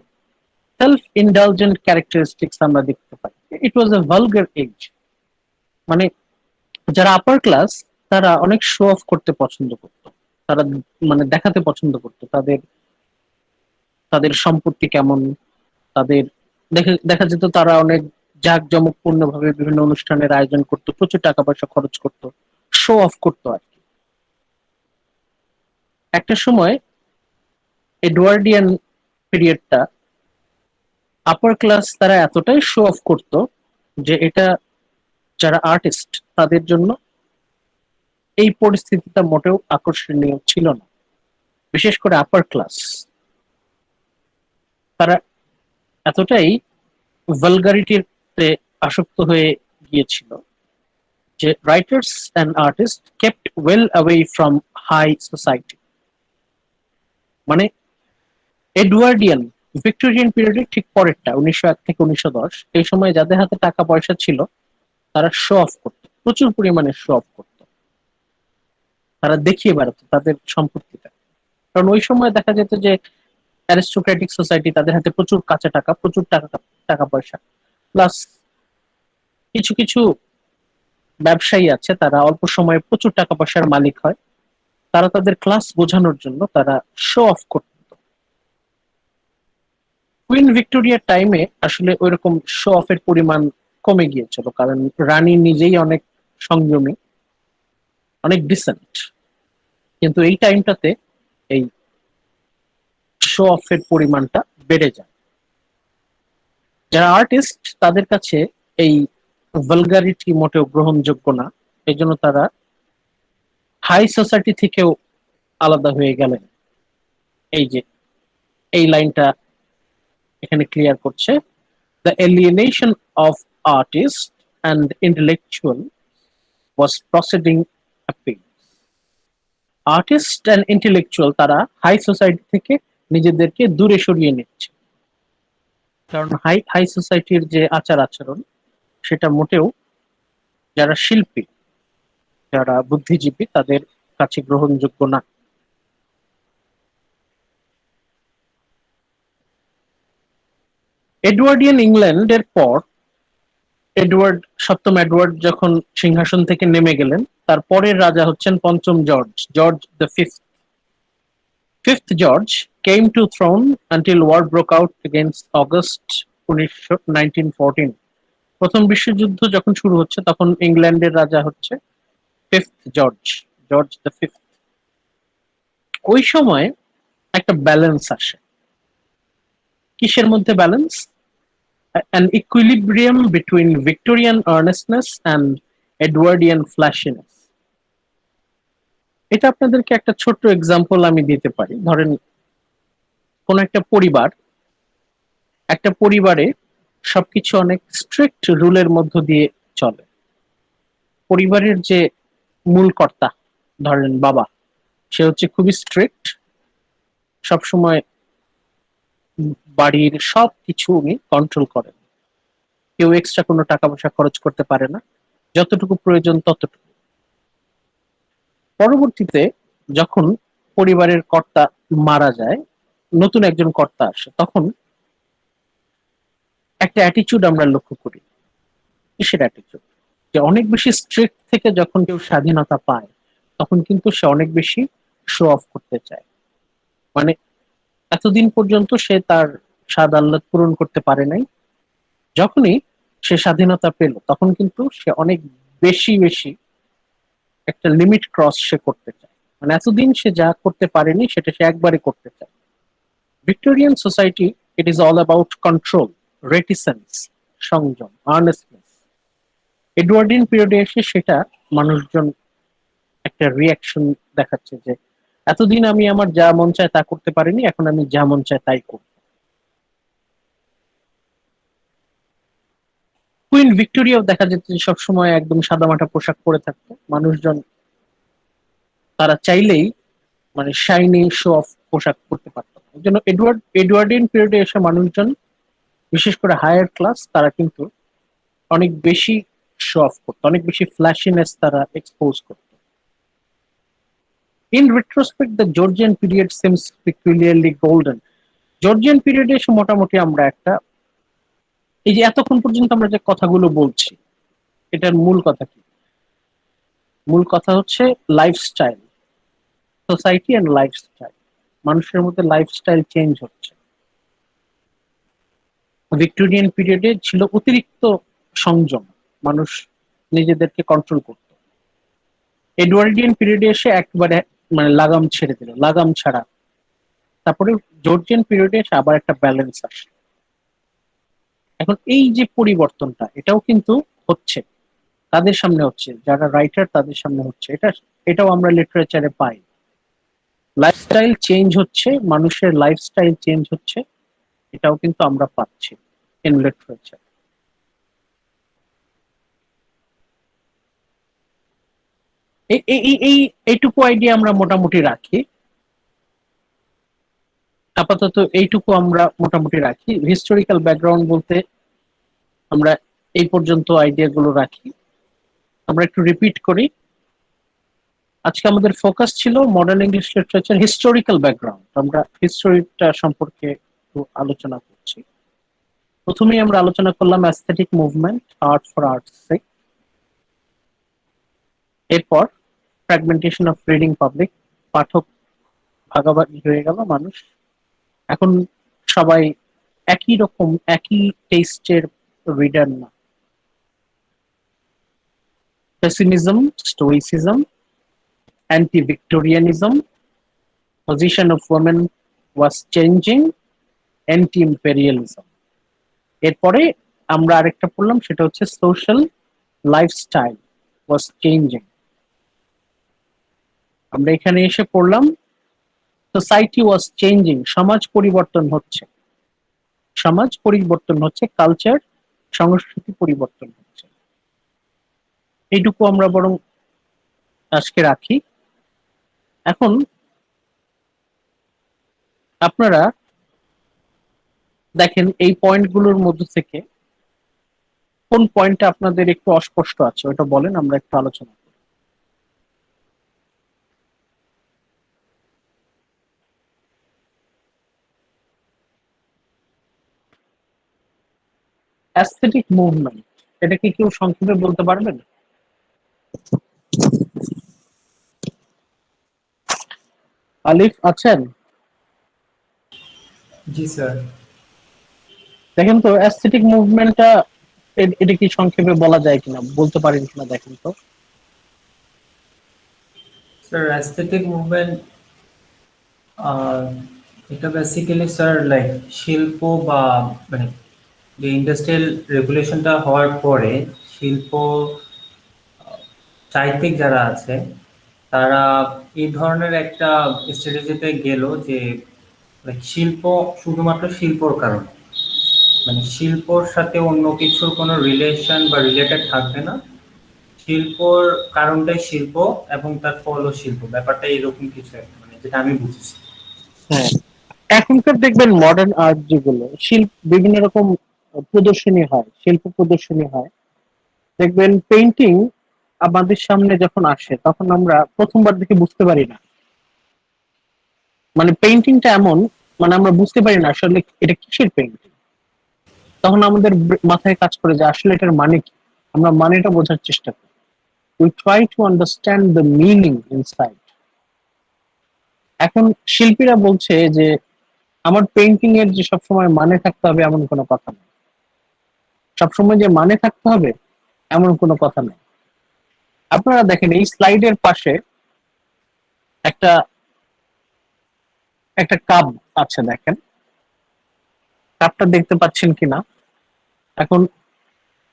সেলফ ইন্ডালজেন্ট ক্যারেক্টারিস্টিক্স আমরা দেখতে পাই। ইট ওয়াজ এ ভালগার এজ। মানে যারা আপার ক্লাস তারা অনেক শো অফ করতে পছন্দ করত, তারা মানে দেখাতে পছন্দ করত তাদের তাদের সম্পত্তি কেমন, তাদের দেখা যেত তারা অনেক জাঁকজমকপূর্ণ ভাবে বিভিন্ন অনুষ্ঠানের আয়োজন করত, প্রচুর টাকা পয়সা খরচ করত, শো অফ করতো আর কি। একটা সময় এডওয়ার্ডিয়ান পিরিয়ডটা আপার ক্লাস তারা এতটাই শো অফ করত যে এটা যারা আর্টিস্ট তাদের জন্য এই পরিস্থিতিটা মোটেও আকর্ষণীয় ছিল না। বিশেষ করে আপার ক্লাস তারা এতটাই ভালগারিটিতে আসক্ত হয়ে গিয়েছিল যে writers and artist kept well away from high society. মানে এডওয়ার্ডিয়ান ভিক্টোরিয়ান পিরিয়ডের ঠিক পরেরটা 1901 থেকে 1910, এই সময় যাদের হাতে টাকা পয়সা ছিল তারা শো অফ করতো, প্রচুর পরিমাণে শো অফ করতো, তারা দেখিয়ে বেড়াতো তাদের সম্পত্তিটা। কারণ ওই সময় দেখা যেত যে অ্যারিস্টোক্রেটিক সোসাইটি, তাদের হাতে প্রচুর কাঁচা টাকা, প্রচুর টাকা পয়সা, প্লাস কিছু কিছু ব্যবসায়ী আছে তারা অল্প সময়ে প্রচুর টাকা পয়সার মালিক হয়, তারা তাদের ক্লাস বোঝানোর জন্য তারা শো অফ করত। কুইন ভিক্টোরিয়ার টাইমে আসলে ওইরকম শো অফের পরিমাণ কমে গিয়েছিল, কারণ রানী নিজেই অনেক সংযমী, অনেক ডিসেন্ট। কিন্তু এই টাইমটাতে এই শো অফের পরিমাণটা বেড়ে যায়। যারা আর্টিস্ট তাদের কাছে এই ভালগারিটি মোটেও গ্রহণযোগ্য না, এই জন্য তারা হাই সোসাইটি থেকেও আলাদা হয়ে গেলেন। এই যে এই লাইনটা এখানে ক্লিয়ার করছে, the alienation of artist and intellectual was proceeding appeal. Artist and intellectual তারা হাই সোসাইটি থেকে নিজেদেরকে দূরে সরিয়ে নিচ্ছে, কারণ হাই সোসাইটির যে আচার আচরণ সেটা মোটেও যারা শিল্পী, যারা বুদ্ধিজীবী তাদের কাছে গ্রহণযোগ্য না। এডওয়ার্ডিয়ান ইংল্যান্ডের পর সপ্তম এডওয়ার্ড যখন সিংহাসন থেকে নেমে গেলেন, তার পরের রাজা হচ্ছেন পঞ্চম George, George the fifth. Fifth George came to throne until war broke out against August 1914। প্রথম বিশ্বযুদ্ধ যখন শুরু হচ্ছে তখন ইংল্যান্ডের রাজা হচ্ছে fifth George, George the fifth. ওই সময় একটা ব্যালেন্স আসে। কিসের মধ্যে balance? an equilibrium between Victorian earnestness and Edwardian flashiness। এটা আপনাদেরকে একটা ছোট্ট এক্সাম্পল আমি দিতে পারি। ধরেন কোন একটা পরিবারে সবকিছু অনেক স্ট্রিক্ট রুলের মধ্য দিয়ে চলে। পরিবারের যে মূল কর্তা, ধরেন বাবা, সে হচ্ছে খুবই স্ট্রিক্ট, সবসময় বাড়ির সবকিছু উনি কন্ট্রোল করেন। কেউ এক্সট্রা কোনো টাকা পয়সা খরচ করতে পারে না, যতটুকু প্রয়োজন ততটুকু। পরবর্তীতে যখন পরিবারের কর্তা মারা যায়, নতুন একজন কর্তা আসে, তখন একটা অ্যাটিচিউড আমরা লক্ষ্য করি। কিসের অ্যাটিচিউড? যে অনেক বেশি স্ট্রিক্ট থেকে যখন কেউ স্বাধীনতা পায়, তখন কিন্তু সে অনেক বেশি শো অফ করতে চায়। মানে এতদিন পর্যন্ত সে তার স্বাদ আহ্লাদ পূরণ করতে পারে নাই, যখনই সে স্বাধীনতা পেল তখন কিন্তু সে অনেক বেশি বেশি একটা লিমিট ক্রস সে করতে চায়। মানে এতদিন সে যা করতে পারেনি সেটা সে একবারে করতে চায়। Victorian society, it is all about control, reticence, সংযম, আর্নেস্টনেস। এডওয়ার্ডিয়ান পিরিয়ডে এসে সেটা মানুষজন একটা রিয়াকশন দেখাচ্ছে যে এতদিন আমি আমার যা মন চায় তা করতে পারিনি, এখন আমি যা মন চায় তাই করব। কুইন ভিক্টোরিয়াও দেখা যেত যে সবসময় একদম সাদামাটা পোশাক পরে থাকতো। মানুষজন তারা চাইলেই মানে শাইনি শো অফ পোশাক পরতে পারতো না। এই জন্য এডওয়ার্ডিয়ান পিরিয়ডে এসে মানুষজন, বিশেষ করে হায়ার ক্লাস, তারা কিন্তু অনেক বেশি শো অফ করতো, অনেক বেশি ফ্ল্যাশিনেস তারা এক্সপোজ করতো। In retrospect the Georgian period seems peculiarly golden. Georgian পিরিয়ডে এসে মোটামুটি আমরা একটা, এই যে এতক্ষণ পর্যন্ত আমরা যে কথাগুলো বলছি, এটার মূল কথা কি? মূল কথা হচ্ছে লাইফস্টাইল, সোসাইটি অ্যান্ড লাইফস্টাইল। মানুষের মধ্যে লাইফস্টাইল চেঞ্জ হচ্ছে। ভিক্টোরিয়ান পিরিয়ডে ছিল অতিরিক্ত সংযম, মানুষ নিজেদেরকে কন্ট্রোল করত। এডওয়ার্ডিয়ান পিরিয়ডে এসে একবারে মানে লাগাম ছেড়ে দিল, লাগাম ছাড়া। তারপরে জর্জিয়ান পিরিয়ডে এসে আবার একটা ব্যালেন্স আসে। এখন এই যে পরিবর্তনটা, এটাও কিন্তু হচ্ছে, তাদের সামনে হচ্ছে, যারা রাইটার তাদের সামনে হচ্ছে। এটাও আমরা লিটারেচারে পাই। লাইফস্টাইল চেঞ্জ হচ্ছে, মানুষের লাইফস্টাইল চেঞ্জ হচ্ছে, এটাও কিন্তু আমরা পাচ্ছি ইন লিটারেচার। এইটুকু আইডিয়া আমরা মোটামুটি রাখি, আপাতত এইটুকু আমরা মোটামুটি রাখি। হিস্টোরিক্যাল ব্যাকগ্রাউন্ড বলতে আমরা এই পর্যন্ত আইডিয়া গুলো রাখি। আমরা একটু রিপিট করি। আজকে আমাদের ফোকাস ছিল modern English literature historical background. আমরা হিস্টোরিটা সম্পর্কে একটু আলোচনা করছি। প্রথমেই আমরা আলোচনা করলাম aesthetic movement, art for art's sake. এরপর ফ্র্যাগমেন্টেশন অফ রিডিং পাবলিক, পাঠক ভাগাভাগি হয়ে গেল। মানুষ এখন সবাই একই রকম, একই টেস্টের রিডার না। Pessimism, stoicism, anti-Victorianism, position of women was changing, anti-imperialism। এরপরে আমরা আরেকটা পড়লাম, সেটা হচ্ছে social lifestyle was changing। আমরা এখানে এসে পড়লাম society was changing, সমাজ পরিবর্তন হচ্ছে, সমাজ পরিবর্তন হচ্ছে, কালচার, সংস্কৃতি পরিবর্তন হচ্ছে। এইটুকু আমরা বরং আজকে রাখি। এখন আপনারা দেখেন এই পয়েন্টগুলোর মধ্যে থেকে কোন পয়েন্টটা আপনাদের একটু অস্পষ্ট আছে ওটা বলেন, আমরা একটু আলোচনা করি। অ্যাস্থেটিক মুভমেন্ট, এটা কি কেউ সংক্ষেপে বলতে পারবেন? আলিফ আছেন? জি স্যার। দেখেন তো অ্যাস্থেটিক মুভমেন্টটা এটা কি সংক্ষেপে বলা যায় কিনা, বলতে পারেন কিনা দেখেন তো। স্যার অ্যাস্থেটিক মুভমেন্ট এটা বেসিক্যালি স্যার লাইক শিল্প বা মানে যে ইন্ডাস্ট্রিয়াল রেগুলেশনটা হওয়ার পরে শিল্প সাহিত্যিক যারা আছে তারা এই ধরনের একটা স্ট্র্যাটেজিতে গেল যে শিল্প শুধুমাত্র শিল্পর কারণে, মানে শিল্পর সাথে অন্য কিছুর কোনো রিলেশন বা রিলেটেড থাকবে না, শিল্পর কারণটাই শিল্প এবং তার ফলও শিল্প, ব্যাপারটা এরকম কিছু একটা, মানে যেটা আমি বুঝেছি। হ্যাঁ, এখনকার দেখবেন মডার্ন আর্ট যেগুলো বিভিন্ন রকম প্রদর্শনী হয়, শিল্প প্রদর্শনী হয়, দেখবেন পেইন্টিং আমাদের সামনে যখন আসে তখন আমরা প্রথমবার দেখে বুঝতে পারি না, মানে পেইন্টিংটা এমন, মানে আমরা বুঝতে পারি না আসলে এটা কিসের পেইন্টিং। তখন আমাদের মাথায় কাজ করে যে আসলে এটার মানে কি, আমরা মানেটা বোঝার চেষ্টা করি। We try to understand the meaning inside. এখন শিল্পীরা বলছে যে আমার পেইন্টিং এর যে সবসময় মানে থাকতে হবে এমন কোনো কথা নেই, সবসময় যে মানে থাকতে হবে এমন কোনো কথা নেই। আপনারা দেখেন এই স্লাইডের পাশে একটা একটা কাপ আছে, দেখেন কাপটা দেখতে পাচ্ছেন কিনা। এখন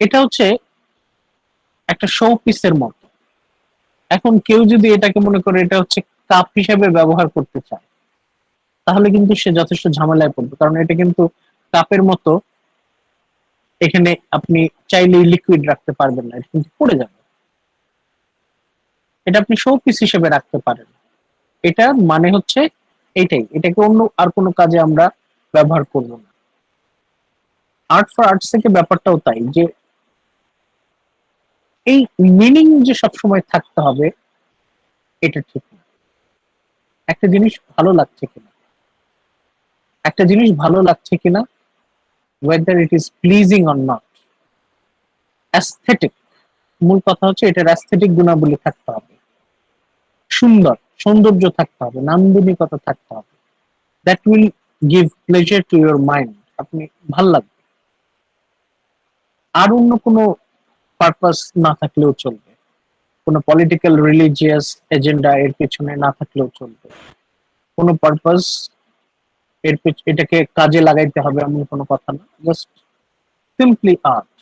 এটা হচ্ছে একটা শো পিসের মতো। এখন কেউ যদি এটাকে মনে করে এটা হচ্ছে কাপ হিসেবে ব্যবহার করতে চায়, তাহলে কিন্তু সে যথেষ্ট ঝামেলায় পড়বে, কারণ এটা কিন্তু কাপের মতো, এখানে আপনি চাইলেই লিকুইড রাখতে পারবেন না, এটা কিন্তু পড়ে যাবে। এটা আপনি শো পিস হিসেবে রাখতে পারেন। এটা মানে হচ্ছে এটাই, এটাকে অন্য আর কোনো কাজে আমরা ব্যবহার করব না। আর্ট ফর আর্টস থেকে ব্যাপারটাও তাই, যে এই মিনিং যে সবসময় থাকতে হবে এটা ঠিক না। একটা জিনিস ভালো লাগছে কিনা, একটা জিনিস ভালো লাগছে কিনা, whether it is pleasing or not, aesthetic, মূল কথা হচ্ছে এটার অ্যাস্থেটিক গুণাবলী থাকতে হবে, সৌন্দর্য থাকতে হবে, নান্দনিকতা থাকতে হবে, that will give pleasure to your mind, আপনি ভাল লাগবে। আর অন্য কোনো পারপাস না থাকলেও চলবে, কোনো পলিটিক্যাল রিলিজিয়াস এজেন্ডা এর পেছনে না থাকলেও চলবে, কোনো পারপাস এটাকে কাজে লাগাইতে হবে এমন কোনো কথা না, জাস্ট সিম্পলি আর্ট।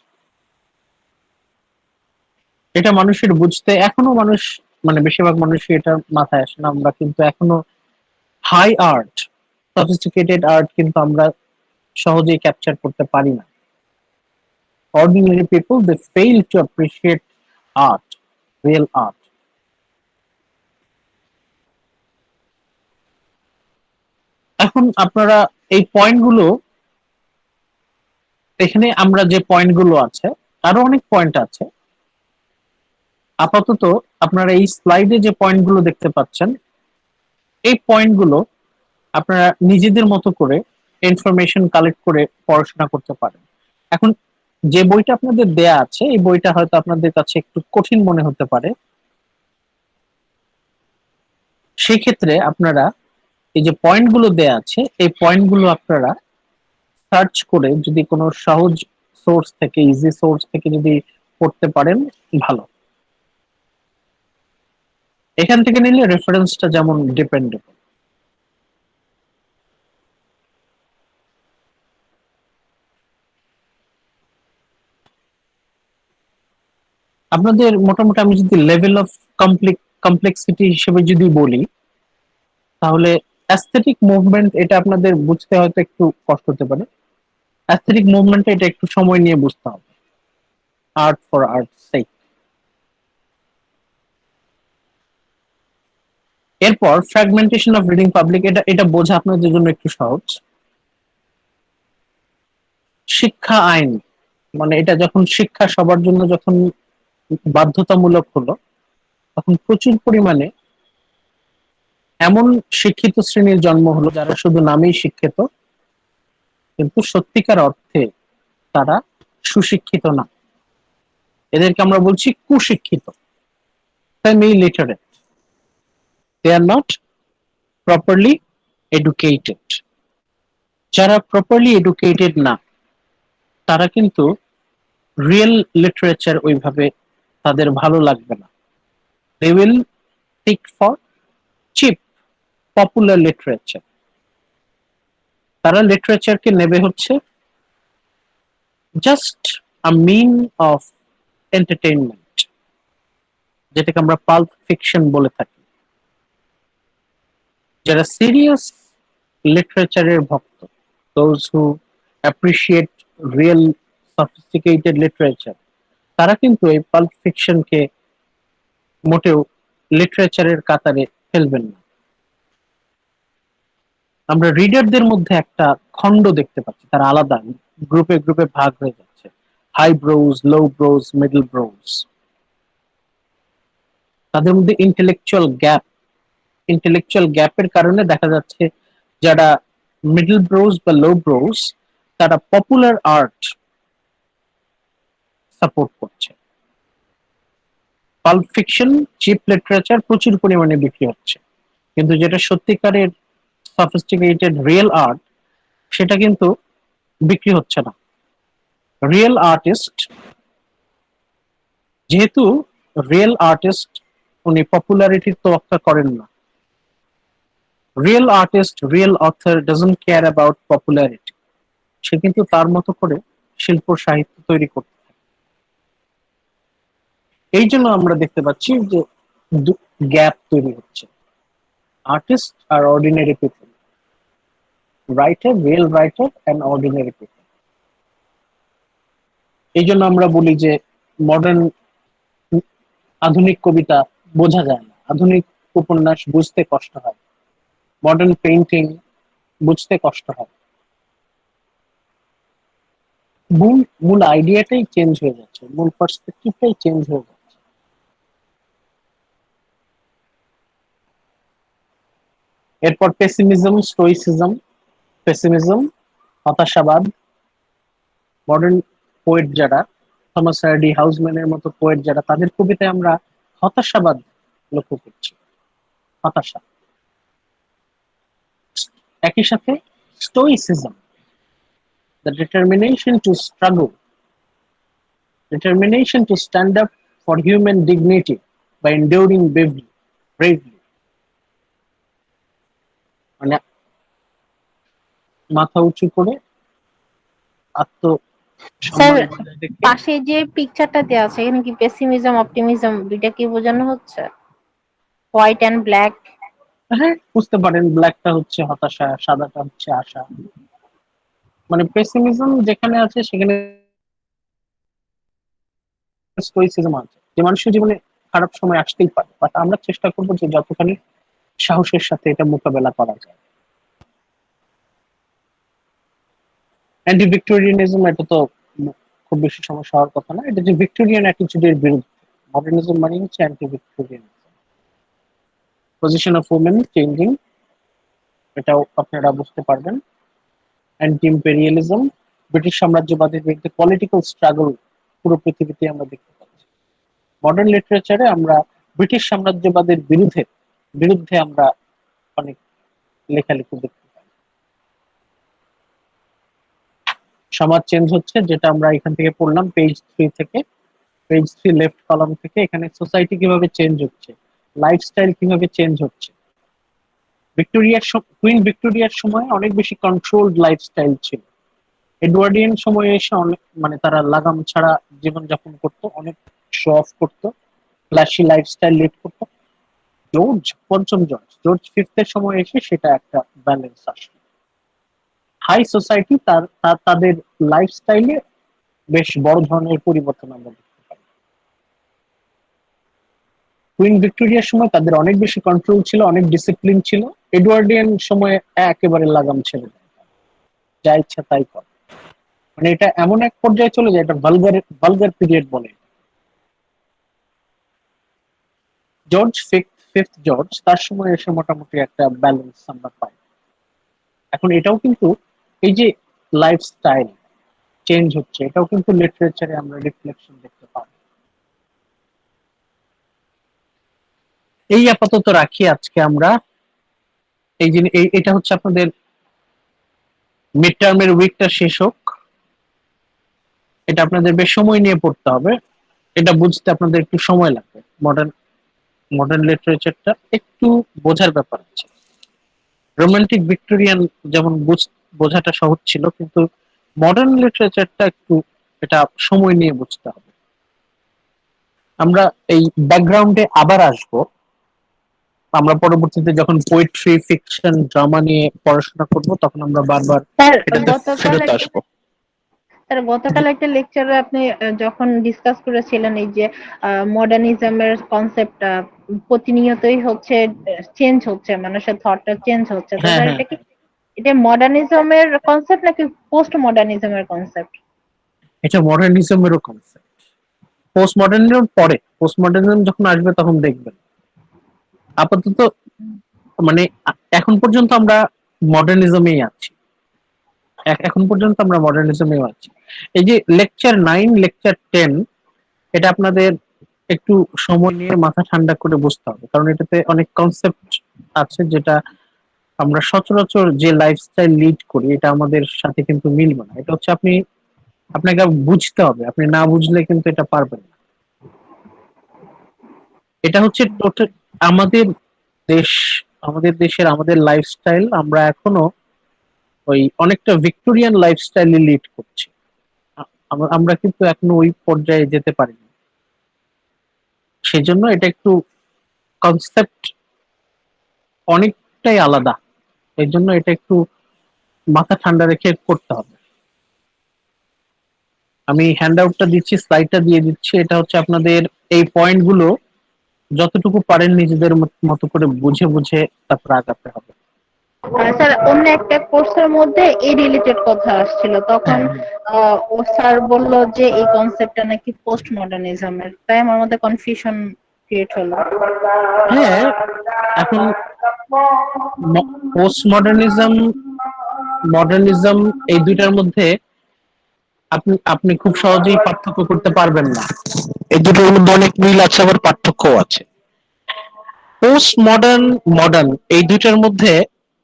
এটা মানুষের বুঝতে এখনো মানুষ, মানে বেশিরভাগ মানুষই এটা মাথায় আসে না। আমরা কিন্তু এখনো হাই আর্ট, সফিস্টিকেটেড আর্ট কিন্তু আমরা সহজেই ক্যাপচার করতে পারি না। Ordinary people they fail to appreciate art, real art. এখন আপনারা এই পয়েন্টগুলো, এখানে আমরা যে পয়েন্টগুলো আছে, আরো অনেক পয়েন্ট আছে, আপাতত আপনারা এই স্লাইডে যে পয়েন্টগুলো দেখতে পাচ্ছেন এই পয়েন্টগুলো আপনারা নিজেদের মতো করে ইনফরমেশন কালেক্ট করে পড়াশোনা করতে পারেন। এখন যে বইটা আপনাদের দেয়া আছে এই বইটা হয়তো আপনাদের কাছে একটু কঠিন মনে হতে পারে, সেই ক্ষেত্রে আপনারা এই যে পয়েন্টগুলো দেয়া আছে এই পয়েন্টগুলো আপনারা সার্চ করে যদি কোনো সহজ সোর্স থেকে, ইজি সোর্স থেকে যদি পড়তে পারেন ভালো। এখান থেকে নিলে রেফারেন্সটা যেমন ডিপেন্ডেবল। আপনাদের মোটামুটি আমি যদি লেভেল অফ কমপ্লেক্সিটি হিসেবে যদি বলি, তাহলে অ্যাস্থেটিক মুভমেন্ট এটা আপনাদের বুঝতে হয়তো একটু কষ্ট হতে পারে। অ্যাস্থেটিক মুভমেন্টে এটা একটু সময় নিয়ে বুঝতে হবে, আর্ট ফর আর্ট সেক। এরপর ফ্র্যাগমেন্টেশন অফ রিডিং পাবলিক, এটা এটা বোঝা আপনাদের জন্য একটু সহজ। শিক্ষা আইন মানে এটা যখন শিক্ষা সবার জন্য যখন বাধ্যতামূলক হলো, তখন প্রচুর পরিমাণে এমন শিক্ষিত শ্রেণীর জন্ম হলো যারা শুধু নামেই শিক্ষিত, কিন্তু সত্যিকার অর্থে তারা সুশিক্ষিত না। এদেরকে আমরা বলছি কুশিক্ষিত, semi literate. They are not properly educated. যারা প্রপারলি এডুকেটেড না, তারা কিন্তু রিয়েল লিটারেচার ওইভাবে তাদের ভালো লাগবে না। They will seek for cheap popular literature. তারা লিটারেচারকে নেবে হচ্ছে just a mean of entertainment, যেটাকে আমরা পাল্প ফিকশন বলে থাকি। যারা সিরিয়াস লিটারেচারের ভক্ত, those who appreciate real sophisticated literature, তারা কিন্তু এই পাল্প ফিকশনকে মোটেও লিটারেচারের কাতারে ফেলবেন না। আমরা রিডারদের মধ্যে একটা খণ্ড দেখতে পাচ্ছি, তারা আলাদা গ্রুপে গ্রুপে ভাগ হয়ে যাচ্ছে। হাই ব্রোজ, লো ব্রোজ, মিডল ব্রোজ। তাদের মধ্যে ইন্টেলেকচুয়াল গ্যাপের কারণে দেখা যাচ্ছে যারা মিডল ব্রোজ বা লো ব্রোজ, তারা পপুলার আর্ট সাপোর্ট করছে। পাল্প ফিকশন, চিপ লিটারেচার প্রচুর পরিমাণে বিক্রি হচ্ছে, কিন্তু যেটা সত্যিকারের সফিস্টিকেটেড রিয়েল আর্ট, সেটা কিন্তু বিক্রি হচ্ছে না। রিয়েল আর্টিস্ট, যেহেতু রিয়েল আর্টিস্ট উনি পপুলারিটির তোয়াক্কা করেন না। Real artist, real author doesn't care about popularity. সে কিন্তু তার মতো করে শিল্প সাহিত্য তৈরি করতে থাকে। এই জন্য আমরা দেখতে পাচ্ছি যে গ্যাপ তৈরি হচ্ছে। আর্টিস্ট আর ordinary people, writer, real writer and ordinary people. এই জন্য আমরা বলি যে মডার্ন আধুনিক কবিতা বোঝা যায় না, আধুনিক উপন্যাস বুঝতে কষ্ট হয়, মডার্ন পেইন্টিং বুঝতে কষ্ট হয়। মূল আইডিয়াটাই চেঞ্জ হয়ে যাচ্ছে, মূল পার্সপেক্টিভটাই চেঞ্জ হয়ে যাচ্ছে। এরপর pessimism, stoicism. Pessimism, হতাশাবাদ। Modern poet যারা, থমাস হার্ডি, হাউসম্যানের মতো পোয়েট যারা, তাদের কবিতায় আমরা হতাশাবাদ লক্ষ্য করছি, হতাশা। একই সাথে stoicism, the determination to stand up for human dignity by enduring bravely. মানে মাথা উঁচু করে স্যার, আত্মসম্মান বজায় রেখে। পাশে যে পিকচারটা দেওয়া আছে এখানে কি পেসিমিজম অপটিমিজম দুইটা কি বোঝানো হচ্ছে? White and black. হ্যাঁ, বুঝতে পারেন, ব্ল্যাকটা হচ্ছে হতাশা, সাদাটা হচ্ছে আশা। মানে পেসিমিজম যেখানে আছে সেখানে স্টোইসিজম আছে, যে মানুষের জীবনে খারাপ সময় আসতেই পারে, বাট আমরা চেষ্টা করবো যে যতখানি সাহসের সাথে এটা মোকাবেলা করা যায়। অ্যান্টি ভিক্টোরিয়ানিজম, এটা তো খুব বেশি সমস্যা হওয়ার কথা না। এটা যে ভিক্টোরিয়ান অ্যাটিটিউডের বিরুদ্ধে। মডার্নিজম মানে হচ্ছে anti Victorianism. Position of women changing, এটাও আপনারা বুঝতে পারবেন। অ্যান্টি ইম্পেরিয়ালিজম, ব্রিটিশ সাম্রাজ্যবাদের বিরুদ্ধে পলিটিক্যাল স্ট্রাগল পুরো পৃথিবীতে আমরা দেখতে পাচ্ছি। মডার্ন লিটারেচারে আমরা ব্রিটিশ সাম্রাজ্যবাদের বিরুদ্ধে আমরা অনেক লেখালেখি দেখতে পাই। সমাজ চেঞ্জ হচ্ছে, যেটা আমরা এখান থেকে পড়লাম পেজ 3 থেকে, পেজ 3 লেফট কলাম থেকে। এখানে সোসাইটি কিভাবে চেঞ্জ হচ্ছে, লাইফস্টাইল কিভাবে চেঞ্জ হচ্ছে। কুইন ভিক্টোরিয়ার সময় অনেক বেশি কন্ট্রোলড লাইফস্টাইল ছিল। এডওয়ার্ডিয়ান সময়ে এসে অনেক, মানে তারা লাগাম ছাড়া জীবনযাপন করতো, অনেক শো অফ করতো, ফ্ল্যাশি লাইফস্টাইল লিড করতো। জর্জ ফিফথের সময় এসে সেটা একটা ব্যালেন্স আসলো। হাই সোসাইটি তাদের লাইফস্টাইলে বেশ বড় ধরনের পরিবর্তন আমরা দেখতে পাই। কুইন ভিক্টোরিয়ার সময় তাদের অনেক বেশি কন্ট্রোল ছিল, অনেক ডিসিপ্লিন ছিল। এডওয়ার্ডিয়ান সময়ে একেবারে লাগাম ছেড়ে দেয়, যা ইচ্ছা তাই করে। মানে এটা এমন এক পর্যায়ে চলে যায়, এটা ভালগার ভালগার পিরিয়ড বলে। জর্জ ফিফথ জর্জ তার সময় এসে মোটামুটি একটা ব্যালেন্স আমরা পাই। এখন এটাও কিন্তু এই যে লাইফস্টাইল চেঞ্জ হচ্ছে, এটাও কিন্তু লিটারেচারে আমরা রিফ্লেকশন দেখতে পাই। এই আপাতত রাখি আজকে আমরা। এই যে এটা হচ্ছে আপনাদের মিড টার্মের উইকটা শেষ হোক, এটা আপনাদের বেশ সময় নিয়ে পড়তে হবে, এটা বুঝতে আপনাদের একটু সময় লাগবে। মডার্ন মডার্ন লিটারেচারটা একটু বোঝার ব্যাপার আছে। রোমান্টিক ভিক্টোরিয়ান যেমন বোঝাটা সহজ ছিল, কিন্তু মডার্ন লিটারেচারটা একটু এটা সময় নিয়ে বুঝতে হবে। আমরা এই ব্যাকগ্রাউন্ডে আবার আসবো, আমরা পরবর্তীতে যখন পোয়েট্রি, ফিকশন, ড্রামা নিয়ে পড়াশোনা করব তখন আমরা বারবার স্যার এটাতে গতকাল ফেরত আসবো। স্যার গতকাল একটা লেকচারে আপনি যখন ডিসকাস করেছিলেন এই যে মডার্নিজমের কনসেপ্টটা প্রতিনিয়তই হচ্ছে চেঞ্জ হচ্ছে, মানুষের থটটা চেঞ্জ হচ্ছে, তো হ্যাঁ স্যার হ্যাঁ এটা কি এটা মডার্নিজমের কনসেপ্ট নাকি পোস্ট মডার্নিজমের কনসেপ্ট? এটা মডার্নিজমেরও কনসেপ্ট। পোস্ট মডার্নিজম পরে, পোস্ট মডার্নিজম যখন আসবে তখন দেখবেন। আপাতত মানে এখন পর্যন্ত আমরা মডার্নিজমেই আছি, এখন পর্যন্ত আমরা মডার্নিজমেই আছি। এই যে লেকচার 9, লেকচার 10, এটা আপনাদের একটু সময় নিয়ে মাথা ঠান্ডা করে বুঝতে হবে, কারণ এটাতে অনেক কনসেপ্ট আছে যেটা আমরা সচরাচর যে লাইফস্টাইল লিড করি এটা আমাদের সাথে কিন্তু মিলবে না। এটা হচ্ছে আপনাকে বুঝতে হবে, আপনি না বুঝলে কিন্তু এটা পারবেন না। এটা হচ্ছে টোটাল আমাদের দেশ, আমাদের দেশের আমাদের লাইফস্টাইল, আমরা এখনো ওই অনেকটা ভিক্টোরিয়ান লাইফস্টাইলে লিড করছি। আমরা কিন্তু এখনো ওই পর্যায়ে যেতে পারিনি, সেই জন্য এটা একটু কনসেপ্ট অনেকটাই আলাদা, এই জন্য এটা একটু মাথা ঠান্ডা রেখে করতে হবে। আমি হ্যান্ড আউটটা দিচ্ছি, স্লাইডটা দিয়ে দিচ্ছি, এটা হচ্ছে আপনাদের এই পয়েন্টগুলো যতটুকু পারেন নিজেদের মতো করে বুঝে বুঝে তারপর আগাতে হবে। স্যার অন্য একটা কোর্সের মধ্যে এই রিলেটেড কথা আসছিল, তখন ও স্যার বলল যে এই কনসেপ্টটা নাকি পোস্ট মডার্নিজমের, তাই আমার মধ্যে কনফিউশন ক্রিয়েট হলো। হ্যাঁ, এখন পোস্ট মডার্নিজম, মডার্নিজম এই দুইটার মধ্যে আপনি আপনি খুব সহজেই পার্থক্য করতে পারবেন না। এই দুটোর মধ্যে অনেক মিল আছে, আবার পার্থক্যও আছে। পোস্ট মডার্ন, মডার্ন এই দুইটার মধ্যে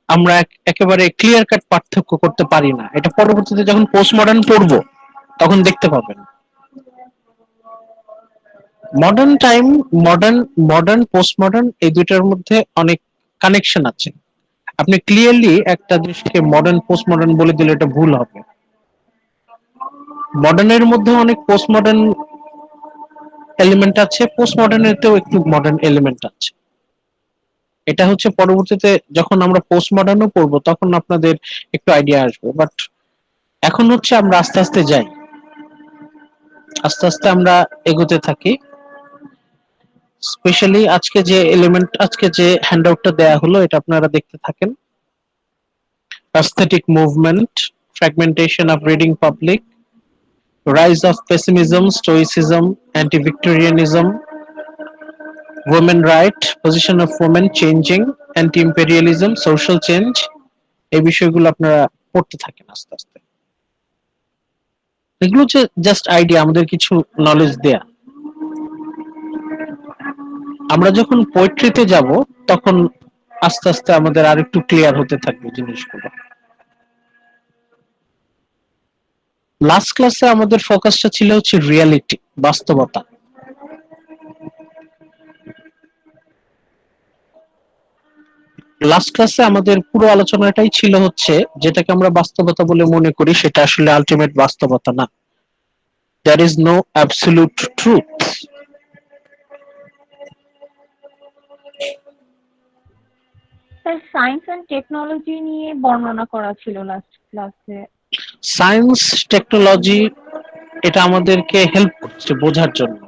আমরা একেবারে ক্লিয়ার কাট পার্থক্য করতে পারি না। এটা পরবর্তীতে যখন পোস্ট মডার্ন পড়বো তখন দেখতে পাবেন। Modern time, modern modern post modern এই দুইটার মধ্যে অনেক কানেকশন আছে। আপনি ক্লিয়ারলি একটা জিনিসকে মডার্ন পোস্ট মডার্ন বলে দিলে এটা ভুল হবে। মডার্নের মধ্যে অনেক পোস্ট মডার্ন এলিমেন্ট আছে, পোস্ট মডার্নেতেও একটু মডার্ন এলিমেন্ট আছে। এটা হচ্ছে পরবর্তীতে যখন আমরা পোস্ট মডার্নও পড়বো তখন আপনাদের একটু আইডিয়া আসবে, বাট এখন হচ্ছে আমরা আস্তে আস্তে যাই, আস্তে আস্তে আমরা এগোতে থাকি। স্পেশালি আজকে যে এলিমেন্ট, আজকে যে হ্যান্ডআউটটা দেয়া হলো এটা আপনারা দেখতে থাকেন। aesthetic movement, fragmentation of reading public, rise of pessimism, stoicism, anti-Victorianism, women right, position of women changing, anti-imperialism, social change, এই বিষয়গুলো আপনারা পড়তে থাকেন আস্তে আস্তে। এগুলো হচ্ছে জাস্ট আইডিয়া, আমাদের কিছু নলেজ দেয়া। আমরা যখন পোয়েট্রিতে যাব তখন আস্তে আস্তে আমাদের আর একটু ক্লিয়ার হতে থাকবে জিনিসগুলো। লাস্ট ক্লাসে আমাদের ফোকাসটা ছিল হচ্ছে রিয়ালিটি, বাস্তবতা। লাস্ট ক্লাসে আমাদের পুরো আলোচনাটাই ছিল হচ্ছে যেটাকে আমরা বাস্তবতা বলে মনে করি সেটা আসলে আলটিমেট বাস্তবতা না। There is no absolute truth. Sir science and technology নিয়ে বর্ণনা করা ছিল লাস্ট ক্লাসে। সায়েন্স টেকনোলজি এটা আমাদেরকে হেল্প করছে বোঝার জন্য,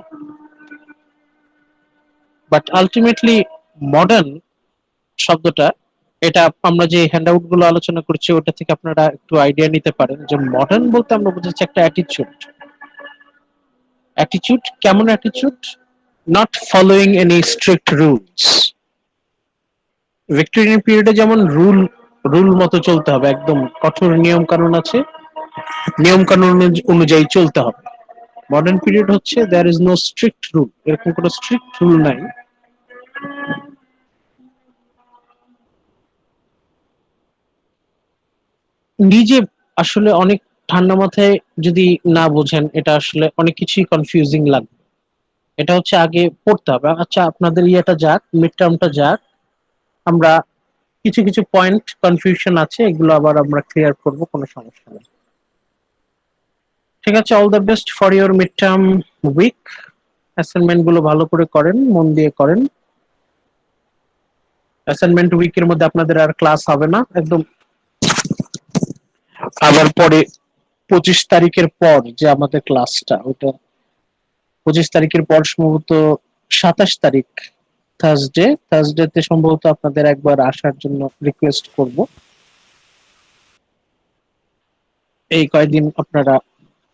বাট আলটিমেটলি মডার্ন শব্দটা এটা আমরা যে হ্যান্ডআউট গুলো আলোচনা করছি ওটা থেকে আপনারা একটু আইডিয়া নিতে পারেন যে মডার্ন বলতে আমরা বুঝাচ্ছি একটা অ্যাটিটিউড। অ্যাটিটিউড কেমন attitude? Not following any strict rules. Victorian পিরিয়ডে যেমন রুল মতো চলতে হবে, একদম কঠোর নিয়ম কানুন আছে, নিয়ম কানুন অনুযায়ী চলতে হবে। মডার্ন পিরিয়ড হচ্ছে there is no strict rule, এরকম কোনো স্ট্রিক্ট রুল নাই। নিজে আসলে অনেক ঠান্ডা মাথায় যদি না বোঝেন এটা আসলে অনেক কিছুই কনফিউজিং লাগবে। এটা হচ্ছে আগে পড়তে হবে। আচ্ছা আপনাদের ইয়েটা যাক, মিড টার্মটা যাক, আমরা কিছু কিছু পয়েন্ট কনফিউশন আছে এগুলো আবার আমরা ক্লিয়ার করব, কোনো সমস্যা নেই। ঠিক আছে, all the best for your mid term week. Assignment গুলো ভালো করে করেন, মন দিয়ে করেন। অ্যাসাইনমেন্ট উইকের মধ্যে আপনাদের আর ক্লাস হবে না, একদম আবার পরে 25 তারিখের পর যে আমাদের ক্লাসটা, ওটা 25 তারিখের পর সম্ভবত 27 তারিখ থার্সডেতে সম্ভবত আপনাদের একবার আসার জন্য রিকোয়েস্ট করব। এই কয়দিন আপনারা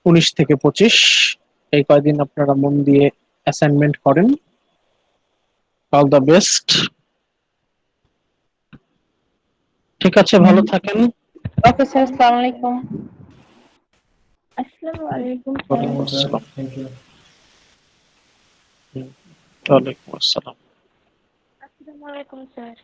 19 থেকে 25 এই কয়দিন আপনারা মন দিয়ে অ্যাসাইনমেন্ট করেন। All the best. ঠিক আছে, ভালো থাকেন। ওকে স্যার, আসসালামু আলাইকুম। আসসালামু আলাইকুম স্যার। ওয়ালাইকুম আসসালাম। Thank you. ওয়ালাইকুম আসসালাম। আসসালামু আলাইকুম স্যার।